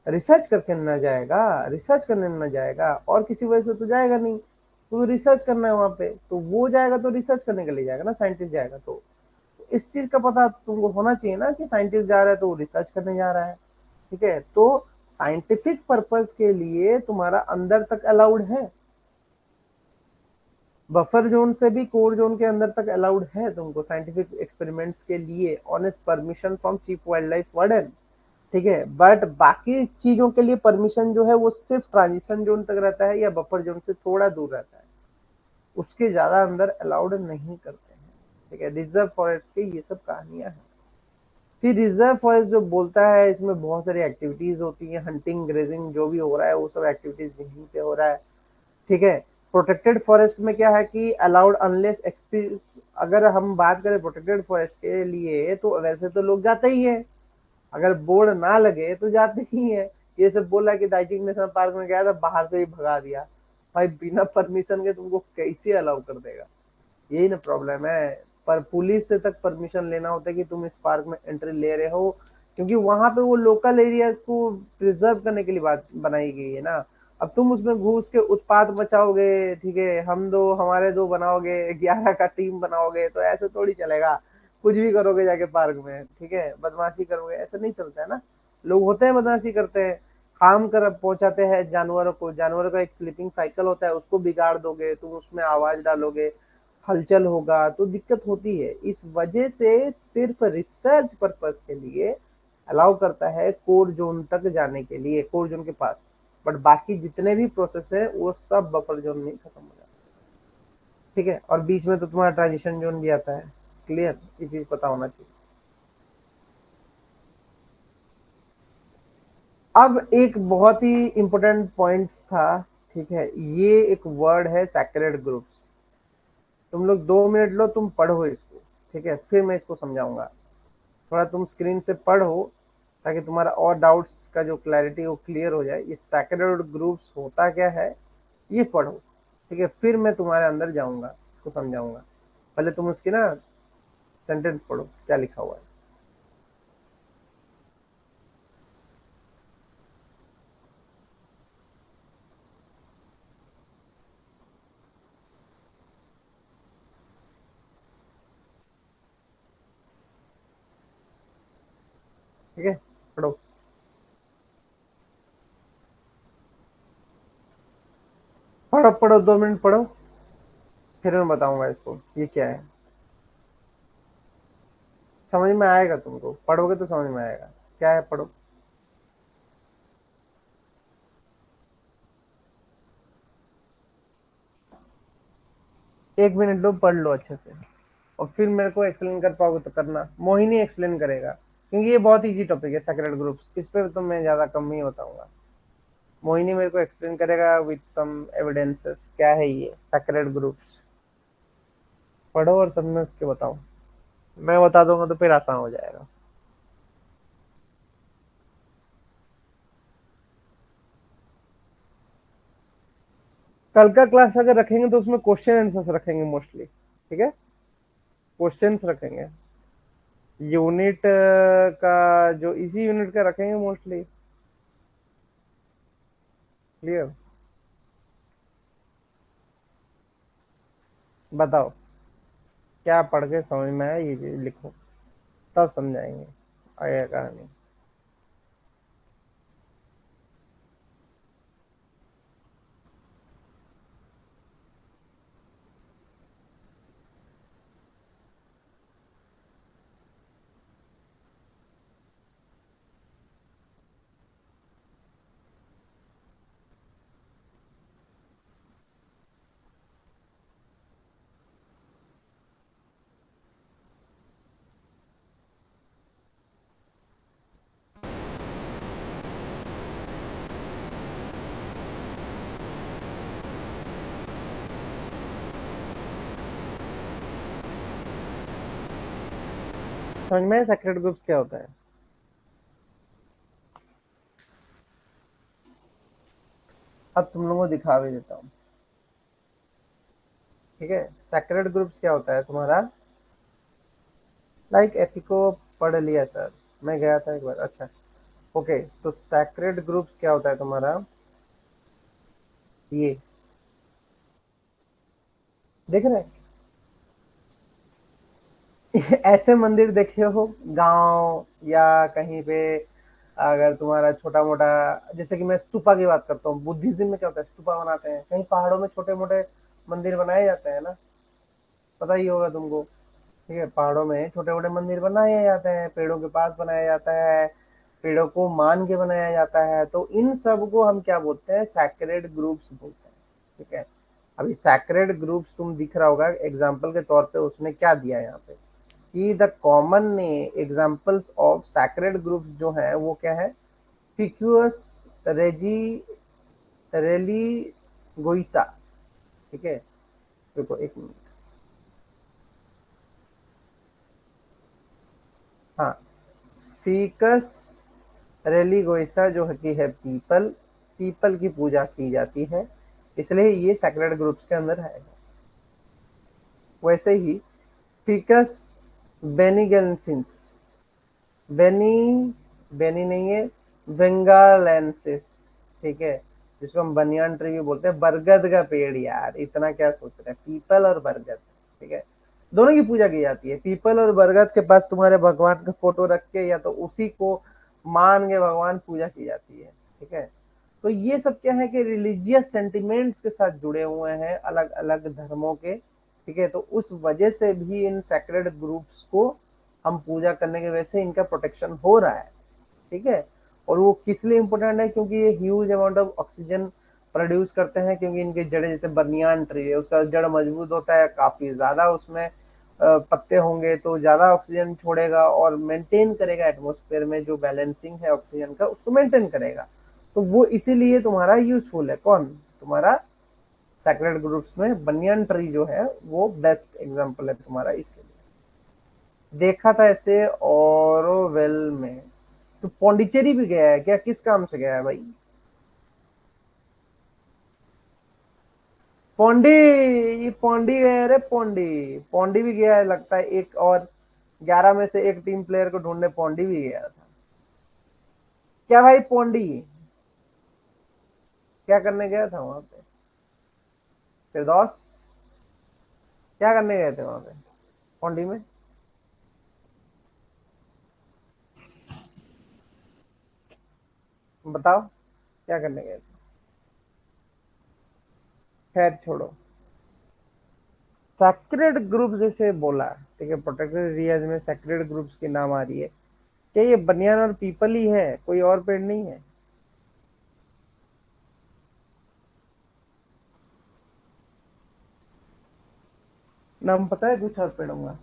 रिसर्च करके न जाएगा, रिसर्च करने न जाएगा, और किसी वजह से तो जाएगा नहीं, तो रिसर्च करना है वहां पे, तो वो जाएगा तो रिसर्च करने के लिए जाएगा ना, साइंटिस्ट जाएगा तो इस चीज का पता तुमको होना चाहिए ना कि साइंटिस्ट जा रहा है तो वो रिसर्च करने जा रहा है, ठीक है। तो साइंटिफिक पर्पस के लिए तुम्हारा अंदर तक अलाउड है, बफर जोन से भी कोर जोन के अंदर तक अलाउड है तुमको साइंटिफिक एक्सपेरिमेंट्स के लिए, honest permission from chief wild life warden, ठीक है। बट बाकी चीजों के लिए परमिशन जो है वो सिर्फ ट्रांजिशन जोन तक रहता है या बफर जोन से थोड़ा दूर रहता है, उसके ज्यादा अंदर अलाउड नहीं करते हैं, ठीक है। रिजर्व फॉरेस्ट की ये सब कहानियां हैं। फिर रिजर्व फॉरेस्ट जो बोलता है इसमें बहुत सारी एक्टिविटीज होती है, हंटिंग ग्रेजिंग जो भी हो रहा है वो सब एक्टिविटीज यहीं पे हो रहा है, ठीक है। प्रोटेक्टेड फॉरेस्ट में क्या है कि अलाउड अनलेस एक्सपीरियंस, अगर हम बात करें प्रोटेक्टेड फॉरेस्ट के लिए तो वैसे तो लोग जाते ही है, अगर बोर्ड ना लगे तो जाते ही है। ये सब बोला कि दार्जिलिंग नेशनल पार्क में गया था बाहर से ही भगा दिया, भाई बिना परमिशन के तुमको कैसे अलाउ कर देगा, यही ना प्रॉब्लम है। पर पुलिस से तक परमिशन लेना होता है कि तुम इस पार्क में एंट्री ले रहे हो, क्योंकि वहां पे वो लोकल एरियाज को प्रिजर्व करने के लिए बात बनाई गई है ना। अब तुम उसमें घुस के उत्पात मचाओगे, ठीक है, हम दो हमारे दो बनाओगे, 11 का टीम बनाओगे, तो ऐसे थोड़ी चलेगा, कुछ भी करोगे जाके पार्क में, ठीक है, बदमाशी करोगे, ऐसा नहीं चलता है ना। लोग होते हैं बदमाशी करते हैं, हार्म कर पहुंचाते हैं जानवरों को, जानवरों का एक स्लीपिंग साइकिल होता है उसको बिगाड़ दोगे, तुम उसमें आवाज डालोगे, हलचल होगा तो दिक्कत होती है। इस वजह से सिर्फ रिसर्च पर्पस के लिए अलाउ करता है कोर जोन तक जाने के लिए, कोर जोन के पास, बट बाकी जितने भी प्रोसेस है वो सब बफर जोन में खत्म हो जाता है, ठीक है। और बीच में तो तुम्हारा ट्रांजिशन जोन भी आता है, क्लियर, ये चीज पता होना चाहिए। अब एक बहुत ही इंपॉर्टेंट पॉइंट्स था, ठीक है, ये एक वर्ड है सैक्रेड ग्रुप्स। तुम लोग 2 मिनट लो, तुम पढ़ो इसको, ठीक है, फिर मैं इसको समझाऊंगा। थोड़ा तुम स्क्रीन से पढ़ो ताकि तुम्हारा और डाउट्स का जो क्लैरिटी वो क्लियर हो जाए। ये सैक्रेड ग्रुप्स होता क्या है ये पढ़ो, ठीक है, फिर मैं तुम्हारे अंदर जाऊंगा, इसको समझाऊंगा। पहले तुम उसकी ना सेंटेंस पढ़ो क्या लिखा हुआ है। ठीक है, पढ़ो, पढ़ो पढ़ो, 2 मिनट पढ़ो, फिर मैं बताऊंगा इसको ये क्या है। समझ में आएगा तुमको, पढ़ोगे तो समझ में आएगा क्या है, पढ़ो। 1 मिनट लो, पढ़ लो अच्छे से, और फिर मेरे को एक्सप्लेन कर पाओगे तो करना, मोहिनी एक्सप्लेन करेगा, क्योंकि ये बहुत इजी टॉपिक है सैक्रेड ग्रुप्स, इस पे तो मैं ज्यादा कम ही बताऊंगा। मोहिनी मेरे को एक्सप्लेन करेगा विथ सम एविडेंसेस क्या है ये सैक्रेड ग्रुप्स। पढ़ो और सब में उसके बताओ, मैं बता दूंगा तो फिर आसान हो जाएगा। कल का क्लास अगर रखेंगे तो उसमें क्वेश्चन आंसर्स रखेंगे मोस्टली, ठीक है, क्वेश्चंस रखेंगे। यूनिट का जो इसी यूनिट का रखेंगे मोस्टली, क्लियर। बताओ क्या पढ़ के समझ में आया, ये चीज लिखो, तब समझाएंगे आगे कहानी। समझ में सेक्रेड ग्रुप्स क्या होता है? अब तुम लोगों को दिखा भी देता हूँ। ठीक है, सेक्रेड ग्रुप्स क्या होता है तुम्हारा? लाइक एपिको पढ़ लिया सर, मैं गया था एक बार। अच्छा, ओके, तो सैक्रेड ग्रुप्स क्या होता है तुम्हारा? ये देख रहे हैं? ऐसे मंदिर देखे हो गांव या कहीं पे? अगर तुम्हारा छोटा मोटा, जैसे कि मैं स्तूपा की बात करता हूँ, बुद्धिज्म में क्या होता है, स्तूपा बनाते हैं कहीं पहाड़ों में, छोटे मोटे मंदिर बनाए जाते हैं ना, पता ही होगा तुमको। ठीक है, पहाड़ों में छोटे मोटे मंदिर बनाए जाते हैं, पेड़ों के पास बनाया जाता है, पेड़ों को मान के बनाया जाता है, तो इन सब को हम क्या बोलते हैं? सैक्रेड ग्रुप्स बोलते हैं। ठीक है, अभी सैक्रेड ग्रुप्स तुम दिख रहा होगा एग्जाम्पल के तौर पे, उसने क्या दिया यहाँ पे कि the common examples of sacred groups जो है वो क्या है? पिक्यूअस रेजी रेली गोइसा। ठीक है, देखो एक मिनट। हाँ, फीकस रेलिगोइसा जो है कि है पीपल, पीपल की पूजा की जाती है, इसलिए ये सैक्रेड ग्रुप्स के अंदर है। वैसे ही फिकस बेनिगेंसिस, बेनी बेनी नहीं है, बेंगालेंसिस। ठीक है, जिसको हम बनियान ट्री भी बोलते हैं, बरगद का पेड़। यार इतना क्या सोच रहे हैं, पीपल और बरगद। ठीक है, दोनों की पूजा की जाती है। पीपल और बरगद के पास तुम्हारे भगवान का फोटो रख के या तो उसी को मान के भगवान पूजा की जाती है। ठीक है, तो ये सब क्या है कि रिलीजियस सेंटिमेंट्स के साथ जुड़े हुए हैं अलग अलग धर्मों के। ठीक है, तो उस वजह से भी इन सैक्रेड ग्रुप्स को हम पूजा करने की वजह से इनका प्रोटेक्शन हो रहा है। ठीक है, और वो किस लिए इम्पोर्टेंट है? क्योंकि ये huge amount of oxygen produce करते हैं, क्योंकि इनके जड़े, जैसे बनियान ट्री है उसका जड़ मजबूत होता है, काफी ज्यादा उसमें पत्ते होंगे तो ज्यादा ऑक्सीजन छोड़ेगा और मेंटेन करेगा एटमोस्फेयर में जो बैलेंसिंग है ऑक्सीजन का, उसको मेंटेन करेगा। तो वो इसीलिए तुम्हारा यूजफुल है। कौन? तुम्हारा सैक्रेड ग्रुप्स में बनियान ट्री जो है वो बेस्ट एग्जांपल है तुम्हारा इसके लिए। देखा था ऐसे ओरोवेल में। तो पौंडीचेरी भी गया है क्या? किस काम से गया है भाई? पौंडी, ये पौंडी गया है रे, पौंडी। पौंडी भी गया है लगता है, एक और 11 में से एक टीम प्लेयर को ढूंढने पौंडी भी गया था। क्या भाई पौंडी क्या करने गया था वहां पे? फिरदौस, क्या करने गए थे वहां पे पौंडी में? बताओ, क्या करने गए थे? खैर छोड़ो, सैक्रेड ग्रुप जैसे बोला। ठीक है, प्रोटेक्टेड एरियाज में सैक्रेड ग्रुप्स की नाम आ रही है, क्या ये बनियान और पीपल ही है, कोई और पेड़ नहीं है? नाम पता है कुछ और पेड़ों का?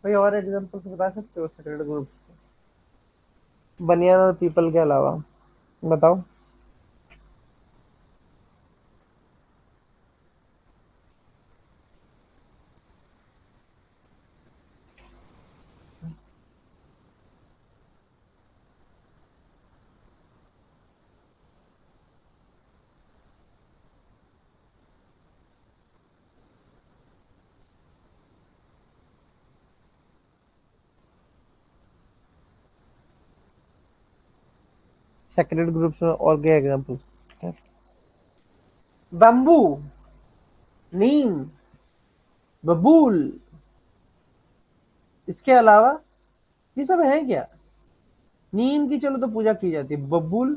कोई और एग्जांपल्स बता सकते हो सैक्रेड ग्रुप्स, बनियान और पीपल के अलावा? बताओ। सैक्रेड ग्रुप्स में और क्या एग्जांपल्स? बम्बू, नीम, बबूल, इसके अलावा ये सब है क्या? नीम की चलो तो पूजा की जाती है, बबूल,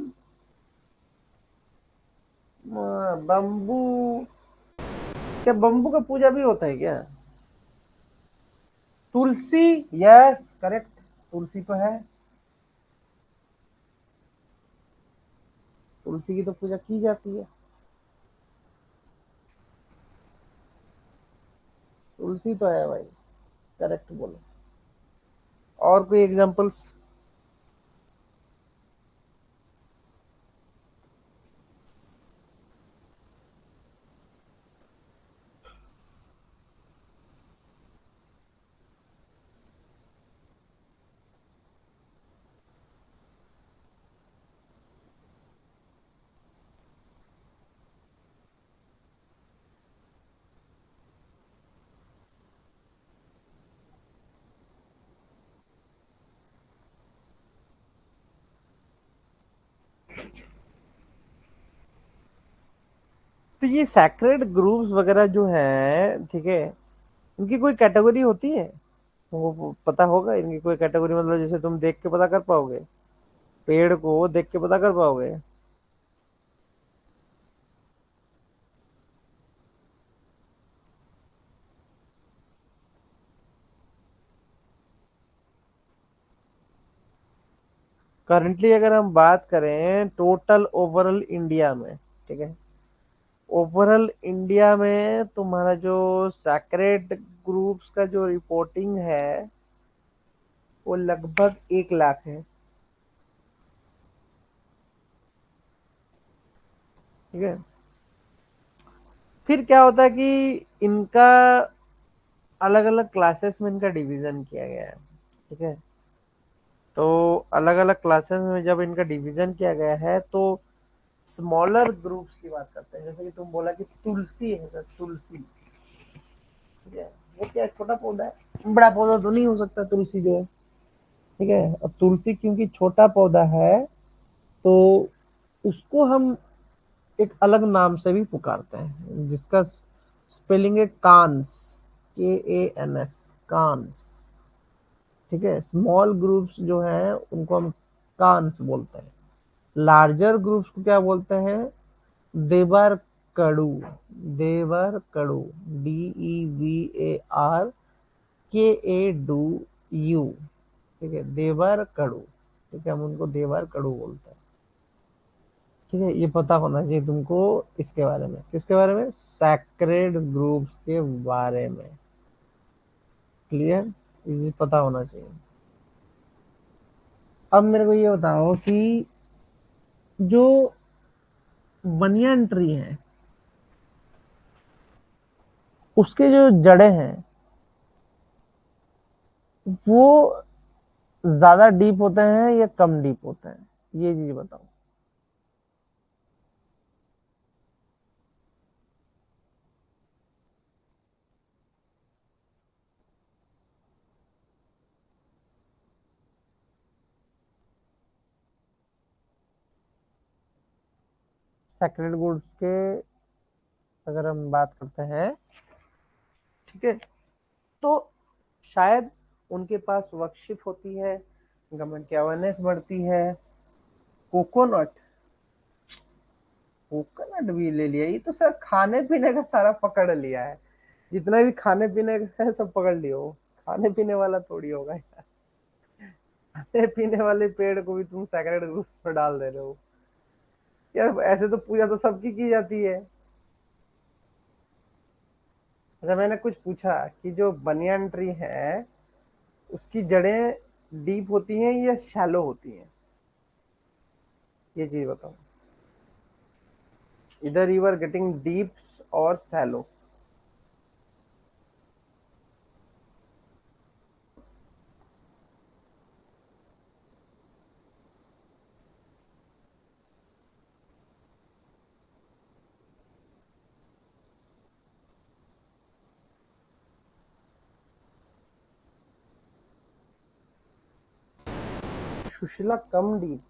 बम्बू, क्या बम्बू का पूजा भी होता है क्या? तुलसी, यस करेक्ट, तुलसी तो है, तुलसी की तो पूजा की जाती है। तुलसी तो है भाई। करेक्ट बोलो। और कोई एग्जांपल्स? तो ये सैक्रेड ग्रुप्स वगैरह जो है, ठीक है, इनकी कोई कैटेगरी होती है? वो पता होगा इनकी कोई कैटेगरी, मतलब जैसे तुम देख के पता कर पाओगे, पेड़ को देख के पता कर पाओगे? करंटली अगर हम बात करें टोटल ओवरऑल इंडिया में, ठीक है, ओवरऑल इंडिया में तुम्हारा जो सैक्रेड ग्रुप्स का जो रिपोर्टिंग है वो लगभग 1 लाख है। ठीक है। फिर क्या होता है कि इनका अलग अलग क्लासेस में इनका डिवीजन किया गया है। ठीक है। तो अलग अलग क्लासेस में जब इनका डिवीजन किया गया है तो स्मॉलर ग्रुप्स की बात करते हैं, जैसे कि तुम बोला कि तुलसी है सर, तुलसी, ठीक है, वो क्या छोटा पौधा है, बड़ा पौधा तो नहीं हो सकता तुलसी जो है। ठीक है। अब तुलसी क्योंकि छोटा पौधा है तो उसको हम एक अलग नाम से भी पुकारते हैं, जिसका स्पेलिंग है कांस, KANS, कांस। ठीक है। स्मॉल ग्रुप्स जो हैं उनको हम कांस बोलते हैं। लार्जर ग्रुप्स को क्या बोलते हैं? देवर कड़ू, देवर कड़ू, DEVARKADU। ठीक है, देवर कड़ू। ठीक है, हम उनको देवर कड़ू बोलते हैं। ठीक है, ये पता होना चाहिए तुमको इसके बारे में। किसके बारे में? सैक्रेड ग्रुप्स के बारे में। क्लियर? ये चीज पता होना चाहिए। अब मेरे को ये बताओ कि जो बनियान ट्री है उसके जो जड़ें हैं वो ज्यादा डीप होते हैं या कम डीप होते हैं? ये चीज बताओ। सैक्रेड ग्रुप्स के अगर हम बात करते हैं, ठीक है, तो शायद उनके पास वर्कशिप होती है, गवर्नमेंट की अवेयरनेस बढ़ती है। कोकोनट, कोकोनट भी ले लिया, ये तो सर खाने पीने का सारा पकड़ लिया है। जितना भी खाने पीने का है सब पकड़ लियो। खाने पीने वाला थोड़ी होगा यार। खाने पीने वाले पेड़ को भी तुम सैक्रेड ग्रुप में डाल दे रहे हो यार। ऐसे तो पूजा तो सबकी की जाती है। अच्छा, मैंने कुछ पूछा कि जो बनियान ट्री है उसकी जड़ें डीप होती हैं या शैलो होती हैं? ये चीज बताओ। इधर यू आर गेटिंग डीप और शैलो। सुशीला कम डीप?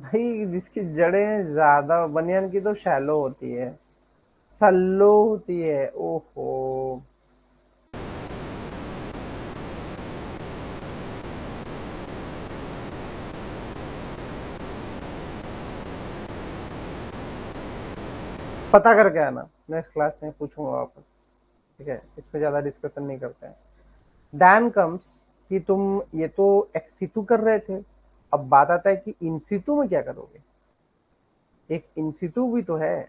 भाई जिसकी जड़ें ज्यादा, बनियान की तो शैलो होती है, सल्लो होती है। ओहो। पता करके आना, नेक्स्ट क्लास में पूछूंगा वापस। ठीक है, इस पे ज्यादा डिस्कशन नहीं करते हैं। डैन कम्स कि तुम ये तो एक्सिटू कर रहे थे, अब बात आता है कि इन सितु में क्या करोगे? एक इन सितु भी तो है।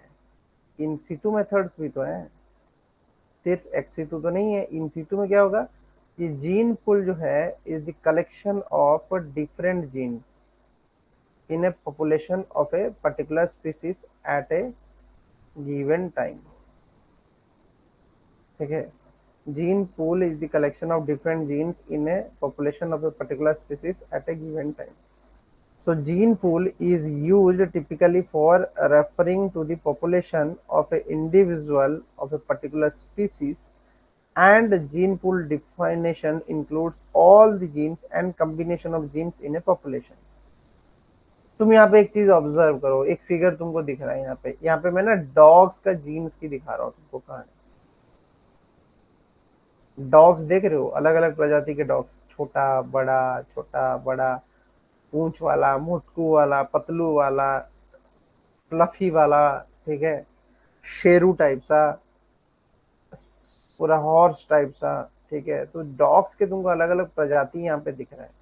इन सितु मेथड्स भी तो हैं, सिर्फ एक्स सितु तो नहीं है। इन सितु में क्या होगा, ये जीन पूल जो है is the collection of different genes in a population of a particular species at a given time. ठीक है, gene pool is the collection of different genes in a population of a particular species at a given time. So gene pool is used typically for referring to the population of an individual of a particular species, and gene pool definition includes all the genes and combination of genes in a population. तुम यहाँ पे एक चीज ऑब्जर्व करो, एक फिगर तुमको दिख रहा है यहाँ पे मैं ना डॉग्स का जीन्स की दिखा रहा हूँ तुमको कहानी। डॉग्स देख रहे हो, अलग अलग प्रजाति के डॉग्स, छोटा बड़ा, पूंछ वाला, मुटकू वाला, पतलू वाला, फ्लफी वाला, ठीक है, शेरू टाइप सा, पूरा हॉर्स टाइप सा, ठीक है। तो डॉग्स के तुमको अलग अलग प्रजाति यहाँ पे दिख रहा है।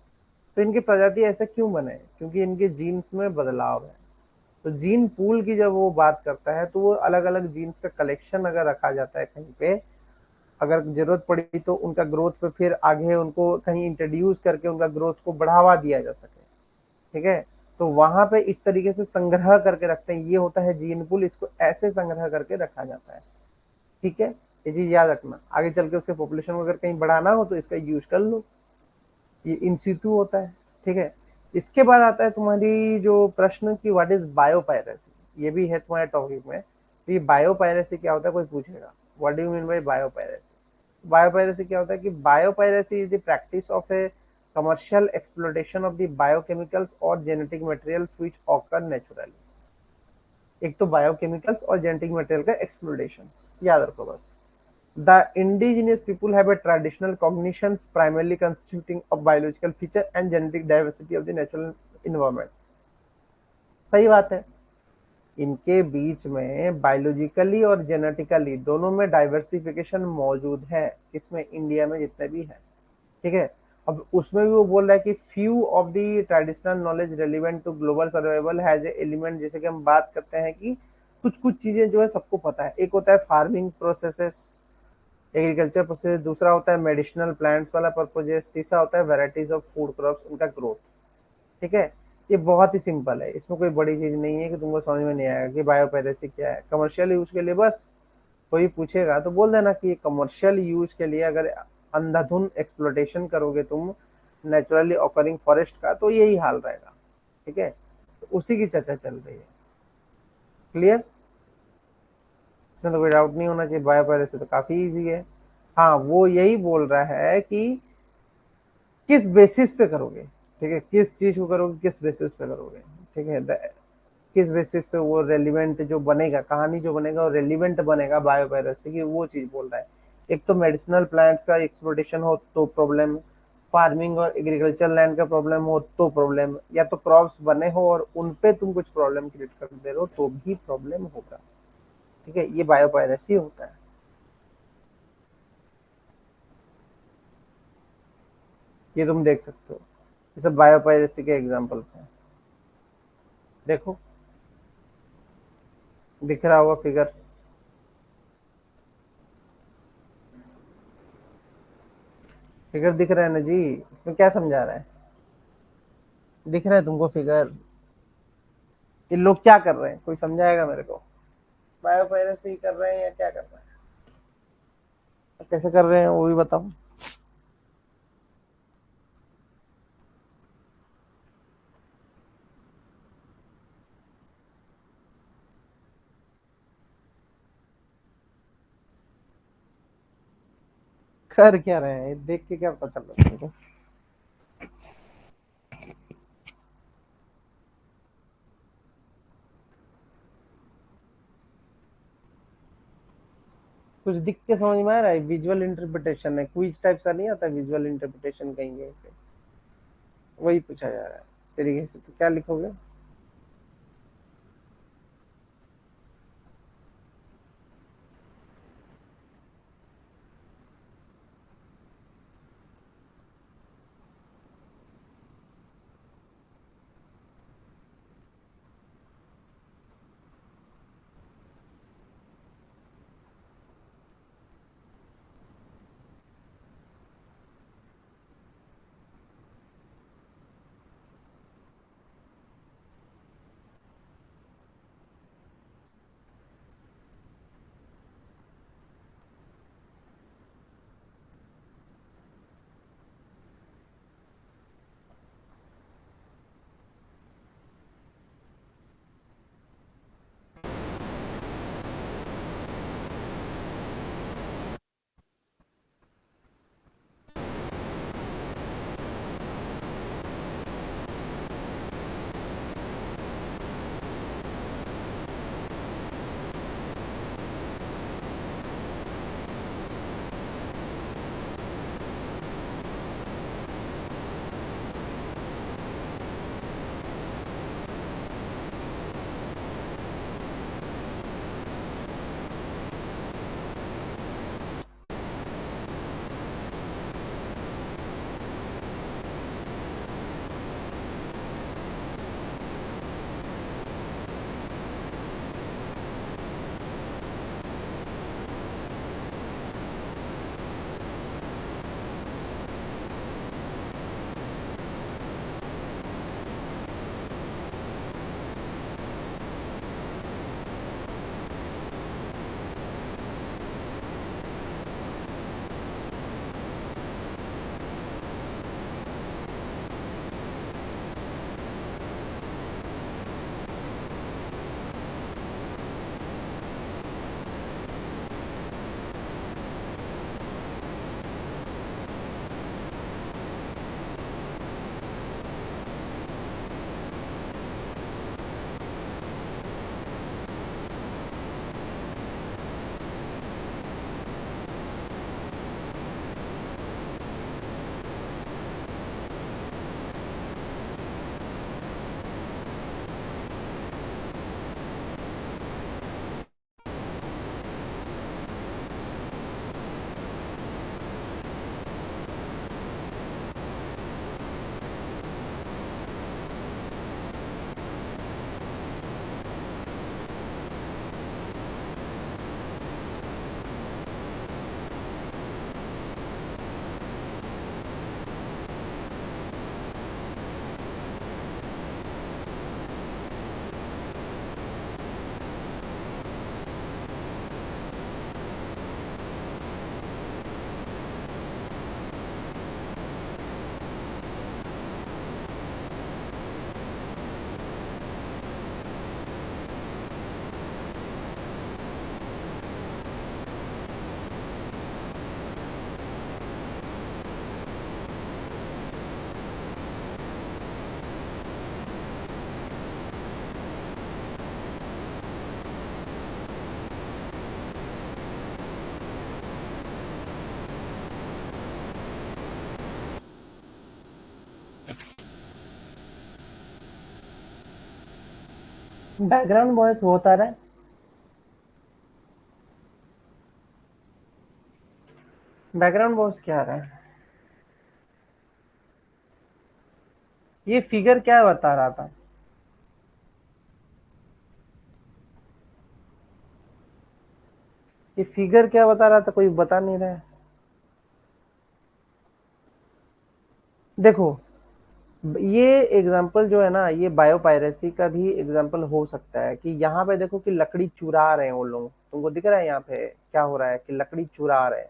तो इनकी प्रजाति ऐसे क्यों बने, क्योंकि इनके जीन्स में बदलाव है। तो जीन पूल की जब वो बात करता है तो वो अलग अलग जीन्स का कलेक्शन अगर रखा जाता है कहीं पे, अगर जरूरत पड़ी तो उनका ग्रोथ पे फिर आगे उनको कहीं इंट्रोड्यूस करके उनका ग्रोथ को बढ़ावा दिया जा सके, ठीक है। तो वहां पे इस तरीके से संग्रह करके रखते हैं, ये होता है जीन पूल, इसको ऐसे संग्रह करके रखा जाता है, ठीक है। ये चीज याद रखना, आगे चल के उसके पॉपुलेशन को अगर कहीं बढ़ाना हो तो इसका यूज कर लो, ये इंसितु होता है, ठीक है। इसके बाद आता है तुम्हारी जो प्रश्न की व्हाट इज बायोपायरेसी, ये भी है तुम्हारे टॉपिक में। तो ये बायोपायरेसी क्या होता है, कोई पूछेगा what do you mean by biopiracy. Biopiracy क्या होता है कि biopiracy is the practice of a commercial exploitation of the biochemicals और genetic materials which occur naturally. एक तो बायोकेमिकल्स और जेनेटिक मटेरियल का एक्सप्लोटेशन, याद रखो बस। The indigenous people have a traditional cognitions primarily consisting of biological feature and genetic diversity of the natural environment. सही बात है, इनके बीच में बायोलॉजिकली और जेनेटिकली दोनों में डाइवर्सिफिकेशन मौजूद है, किसमें, इंडिया में जितने भी है, ठीक है। अब उसमें भी वो बोल रहा है कि few of the traditional knowledge relevant to global survival has a element, जैसे कि हम बात करते हैं कि कुछ कुछ चीजें जो है सबको पता है। एक होता है फार्मिंग प्रोसेसेस, एग्रीकल्चर प्रोसेस, दूसरा होता है मेडिसिनल प्लांट्स वाला पर्पजेस, तीसरा होता है वेराइटीज ऑफ फूड क्रॉप्स, उनका ग्रोथ, ठीक है। ये बहुत ही सिंपल है, इसमें कोई बड़ी चीज नहीं है कि तुमको समझ में नहीं आएगा कि बायोपायरेसी क्या है। कमर्शियल यूज के लिए बस कोई पूछेगा तो बोल देना कि कमर्शियल यूज के लिए अगर अंधाधुन एक्सप्लोटेशन करोगे तुम नेचुरली ऑकरिंग फॉरेस्ट का तो यही हाल रहेगा, ठीक है। तो उसी की चर्चा चल रही है, क्लियर, इसमें तो कोई डाउट नहीं होना चाहिए। बायोपायरेसी तो काफी इजी है। हाँ, वो यही बोल रहा है कि किस बेसिस पे करोगे, ठीक है, किस चीज को करोगे, किस बेसिस पे करोगे, ठीक है। किस बेसिस पे वो रेलिवेंट जो बनेगा, कहानी जो बनेगा वो रेलिवेंट बनेगा बायोपायरेसी की, वो चीज बोल रहा है। एक तो मेडिसिनल प्लांट्स का एक्सप्लोटेशन हो तो प्रॉब्लम, फार्मिंग और एग्रीकल्चर लैंड का प्रॉब्लम हो तो प्रॉब्लम, या तो क्रॉप्स बने हो और उनपे तुम कुछ प्रॉब्लम क्रिएट कर दे रहे हो तो भी प्रॉब्लम होगा, ठीक है। ये बायोपायरेसी होता है। ये तुम देख सकते हो, ये सब बायोपायरेसी के एग्जांपल्स हैं, देखो दिख रहा होगा फिगर, फिगर दिख रहा है ना जी, इसमें क्या समझा रहा है, दिख रहा है तुमको फिगर। ये लोग क्या कर रहे हैं, कोई समझाएगा मेरे को, बायोपायरेसी कर रहे हैं या क्या कर रहे हैं, कैसे कर रहे हैं वो भी बताओ। कर क्या रहे हैं, देख के क्या पता चल रहा है, कुछ दिख के समझ में आ रहा है, विजुअल इंटरप्रिटेशन है, क्विज टाइप सा नहीं आता विजुअल इंटरप्रिटेशन कहेंगे, वही पूछा जा रहा है तरीके से। तो क्या लिखोगे, बैकग्राउंड वॉइस होता रहा है। बैकग्राउंड वॉइस क्या आ रहा है? ये फिगर क्या बता रहा था? ये फिगर क्या बता रहा था, कोई बता नहीं रहा है। देखो, ये एग्जाम्पल जो है ना, ये बायोपायरेसी का भी एग्जाम्पल हो सकता है कि यहाँ पे देखो कि लकड़ी चुरा रहे हैं वो लोग, तुमको दिख रहा है यहाँ पे क्या हो रहा है कि लकड़ी चुरा रहे हैं।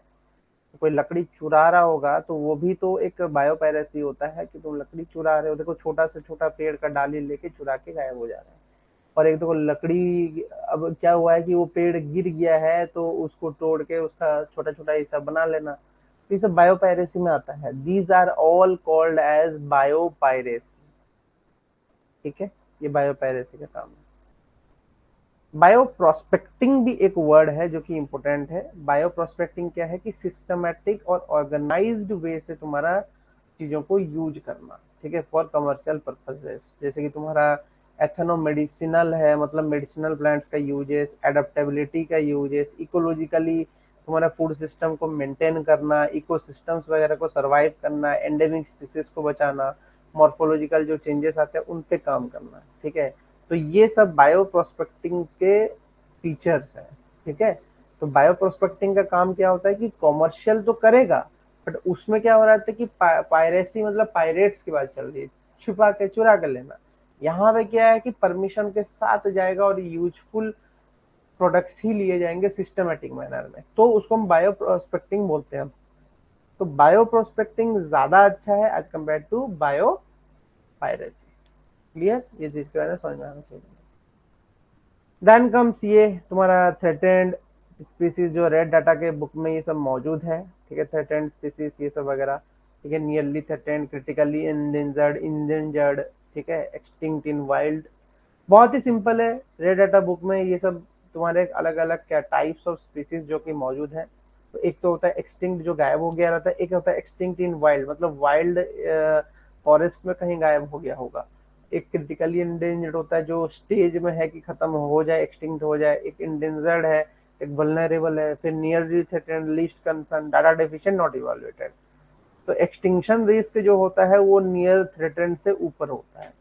तो कोई लकड़ी चुरा रहा होगा तो वो भी तो एक बायोपायरेसी होता है कि तुम लकड़ी चुरा रहे हो। देखो छोटा से छोटा पेड़ का डाली लेके चुरा के गायब हो जा रहा है। और एक देखो लकड़ी, अब क्या हुआ है कि वो पेड़ गिर गया है तो उसको तोड़ के उसका छोटा छोटा हिस्सा बना लेना, तो ये सब बायोपायरेसी में आता है। These are all called as biopiracy. ठीक है, ये बायोपायरेसी का काम है। बायो प्रोस्पेक्टिंग भी एक वर्ड है जो कि इंपॉर्टेंट है। बायो प्रोस्पेक्टिंग क्या है कि सिस्टमेटिक और ऑर्गेनाइज्ड वे से तुम्हारा चीजों को यूज करना, ठीक है, फॉर कमर्शियल पर्पसेस। जैसे कि तुम्हारा एथनो मेडिसिनल है, मतलब मेडिसिनल प्लांट्स का यूजेस, एडेप्टेबिलिटी का यूजेस, इकोलॉजिकली तुम्हारा फूड सिस्टम को मेंटेन करना, इकोसिस्टम्स वगैरह को सर्वाइव करना, एंडेमिक स्पीसीज को बचाना, मॉर्फोलॉजिकल जो चेंजेस आते हैं उन पे काम करना। ठीक है, तो ये सब बायो प्रोस्पेक्टिंग के फीचर्स हैं। ठीक है, तो बायो प्रोस्पेक्टिंग का काम क्या होता है कि कॉमर्शियल तो करेगा, बट उसमें क्या हो रहा था कि पायरेसी मतलब पायरेट्स की बात चल रही है, छुपा के चुरा कर लेना। यहाँ पे क्या है कि परमिशन के साथ जाएगा और यूजफुल प्रोडक्ट्स ही लिए जाएंगे सिस्टमेटिक मैनर में, तो उसको हम बायो प्रोस्पेक्टिंग बोलते हैं। तो बायो प्रोस्पेक्टिंग ज्यादा अच्छा है as compare to biopiracy. Clear, ये चीज के बारे में समझ में आना चाहिए। देन कम्स ये तुम्हारा थ्रेटेंड स्पीसीज, जो रेड डाटा के बुक में ये सब मौजूद है। ठीक है, थ्रेटेंड स्पीसीज ये सब वगैरह। ठीक है, nearly threatened, critically endangered, endangered, ठीक है, एक्सटिंक्ट इन वाइल्ड। बहुत ही सिंपल है, रेड डाटा बुक में ये सब तुम्हारे अलग अलग क्या टाइप्स ऑफ स्पीसीज जो कि मौजूद है। तो एक तो होता है एक्सटिंक्ट जो गायब हो गया रहता है, एक होता है एक्सटिंक्ट इन वाइल्ड मतलब वाइल्ड फॉरेस्ट में कहीं गायब हो गया होगा। एक क्रिटिकली इंडेंजर्ड होता है जो स्टेज में है कि खत्म हो जाए, एक्सटिंक्ट हो जाए। एक इंडेंजर्ड है, एक वल्नरेबल है। फिर nearly threatened, least concern, data deficient, not evaluated. तो एक्सटिंक्शन रिस्क जो होता है वो नियर थ्रेटेंड से ऊपर होता है।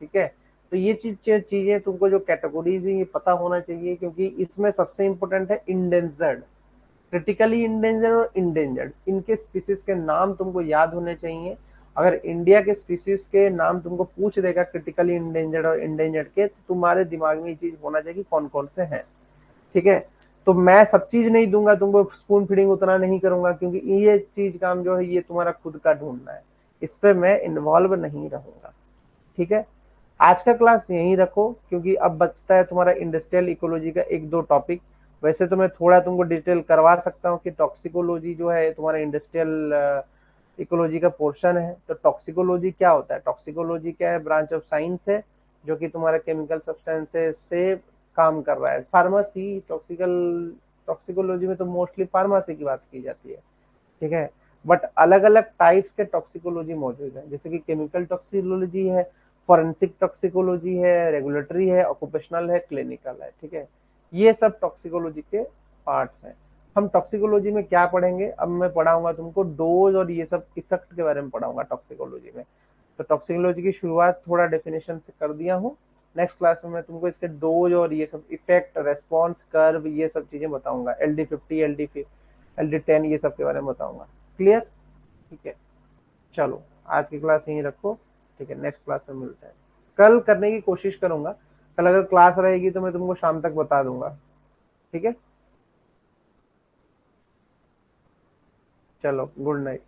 ठीक है, तो ये चीजें तुमको जो कैटेगरीज है ये पता होना चाहिए, क्योंकि इसमें सबसे इंपॉर्टेंट है इंडेंजर्ड, क्रिटिकली इंडेंजर्ड और इंडेंजर्ड। इनके स्पीसीज के नाम तुमको याद होने चाहिए। अगर इंडिया के स्पीसीज के नाम तुमको पूछ देगा क्रिटिकली इंडेंजर्ड और इंडेंजर्ड के, तो तुम्हारे दिमाग में ये चीज होना चाहिए कि कौन कौन से हैं। ठीक है, तो मैं सब चीज नहीं दूंगा तुमको, स्पून फीडिंग उतना नहीं करूंगा, क्योंकि ये चीज काम जो है ये तुम्हारा खुद का ढूंढना है, इस पे मैं इन्वॉल्व नहीं रहूंगा। ठीक है, आज का क्लास यहीं रखो, क्योंकि अब बचता है तुम्हारा इंडस्ट्रियल इकोलॉजी का एक दो टॉपिक। वैसे तो मैं थोड़ा तुमको डिटेल करवा सकता हूँ कि टॉक्सिकोलॉजी जो है तुम्हारा इंडस्ट्रियल इकोलॉजी का पोर्शन है। तो टॉक्सिकोलॉजी क्या होता है? टॉक्सिकोलॉजी क्या है? ब्रांच ऑफ साइंस है जो कि तुम्हारा केमिकल सब्सटेंसेस से काम कर रहा है। फार्मेसी टॉक्सिकोलॉजी में तो मोस्टली फार्मेसी की बात की जाती है। ठीक है, बट अलग अलग टाइप्स के टॉक्सिकोलॉजी मौजूद है, जैसे कि केमिकल टॉक्सिकोलॉजी है, फॉरेंसिक टॉक्सिकोलॉजी है, रेगुलेटरी है, ऑक्यूपेशनल है, क्लिनिकल है। ठीक है, ये सब टॉक्सिकोलॉजी के पार्ट्स हैं। हम टॉक्सिकोलॉजी में क्या पढ़ेंगे? अब मैं पढ़ाऊंगा तुमको डोज और ये सब इफेक्ट के बारे में पढ़ाऊंगा टॉक्सिकोलॉजी में। तो टॉक्सिकोलॉजी की शुरुआत थोड़ा डेफिनेशन से कर दिया हूँ। नेक्स्ट क्लास में मैं तुमको इसके डोज और ये सब इफेक्ट, रेस्पॉन्स कर्व, ये सब चीजें बताऊंगा। LD50, LD10 ये सब के बारे में बताऊंगा। क्लियर? ठीक है, चलो आज की क्लास यहीं रखो। ठीक है, नेक्स्ट क्लास में मिलते हैं। कल करने की कोशिश करूंगा, कल अगर क्लास रहेगी तो मैं तुमको शाम तक बता दूंगा। ठीक है, चलो गुड नाइट।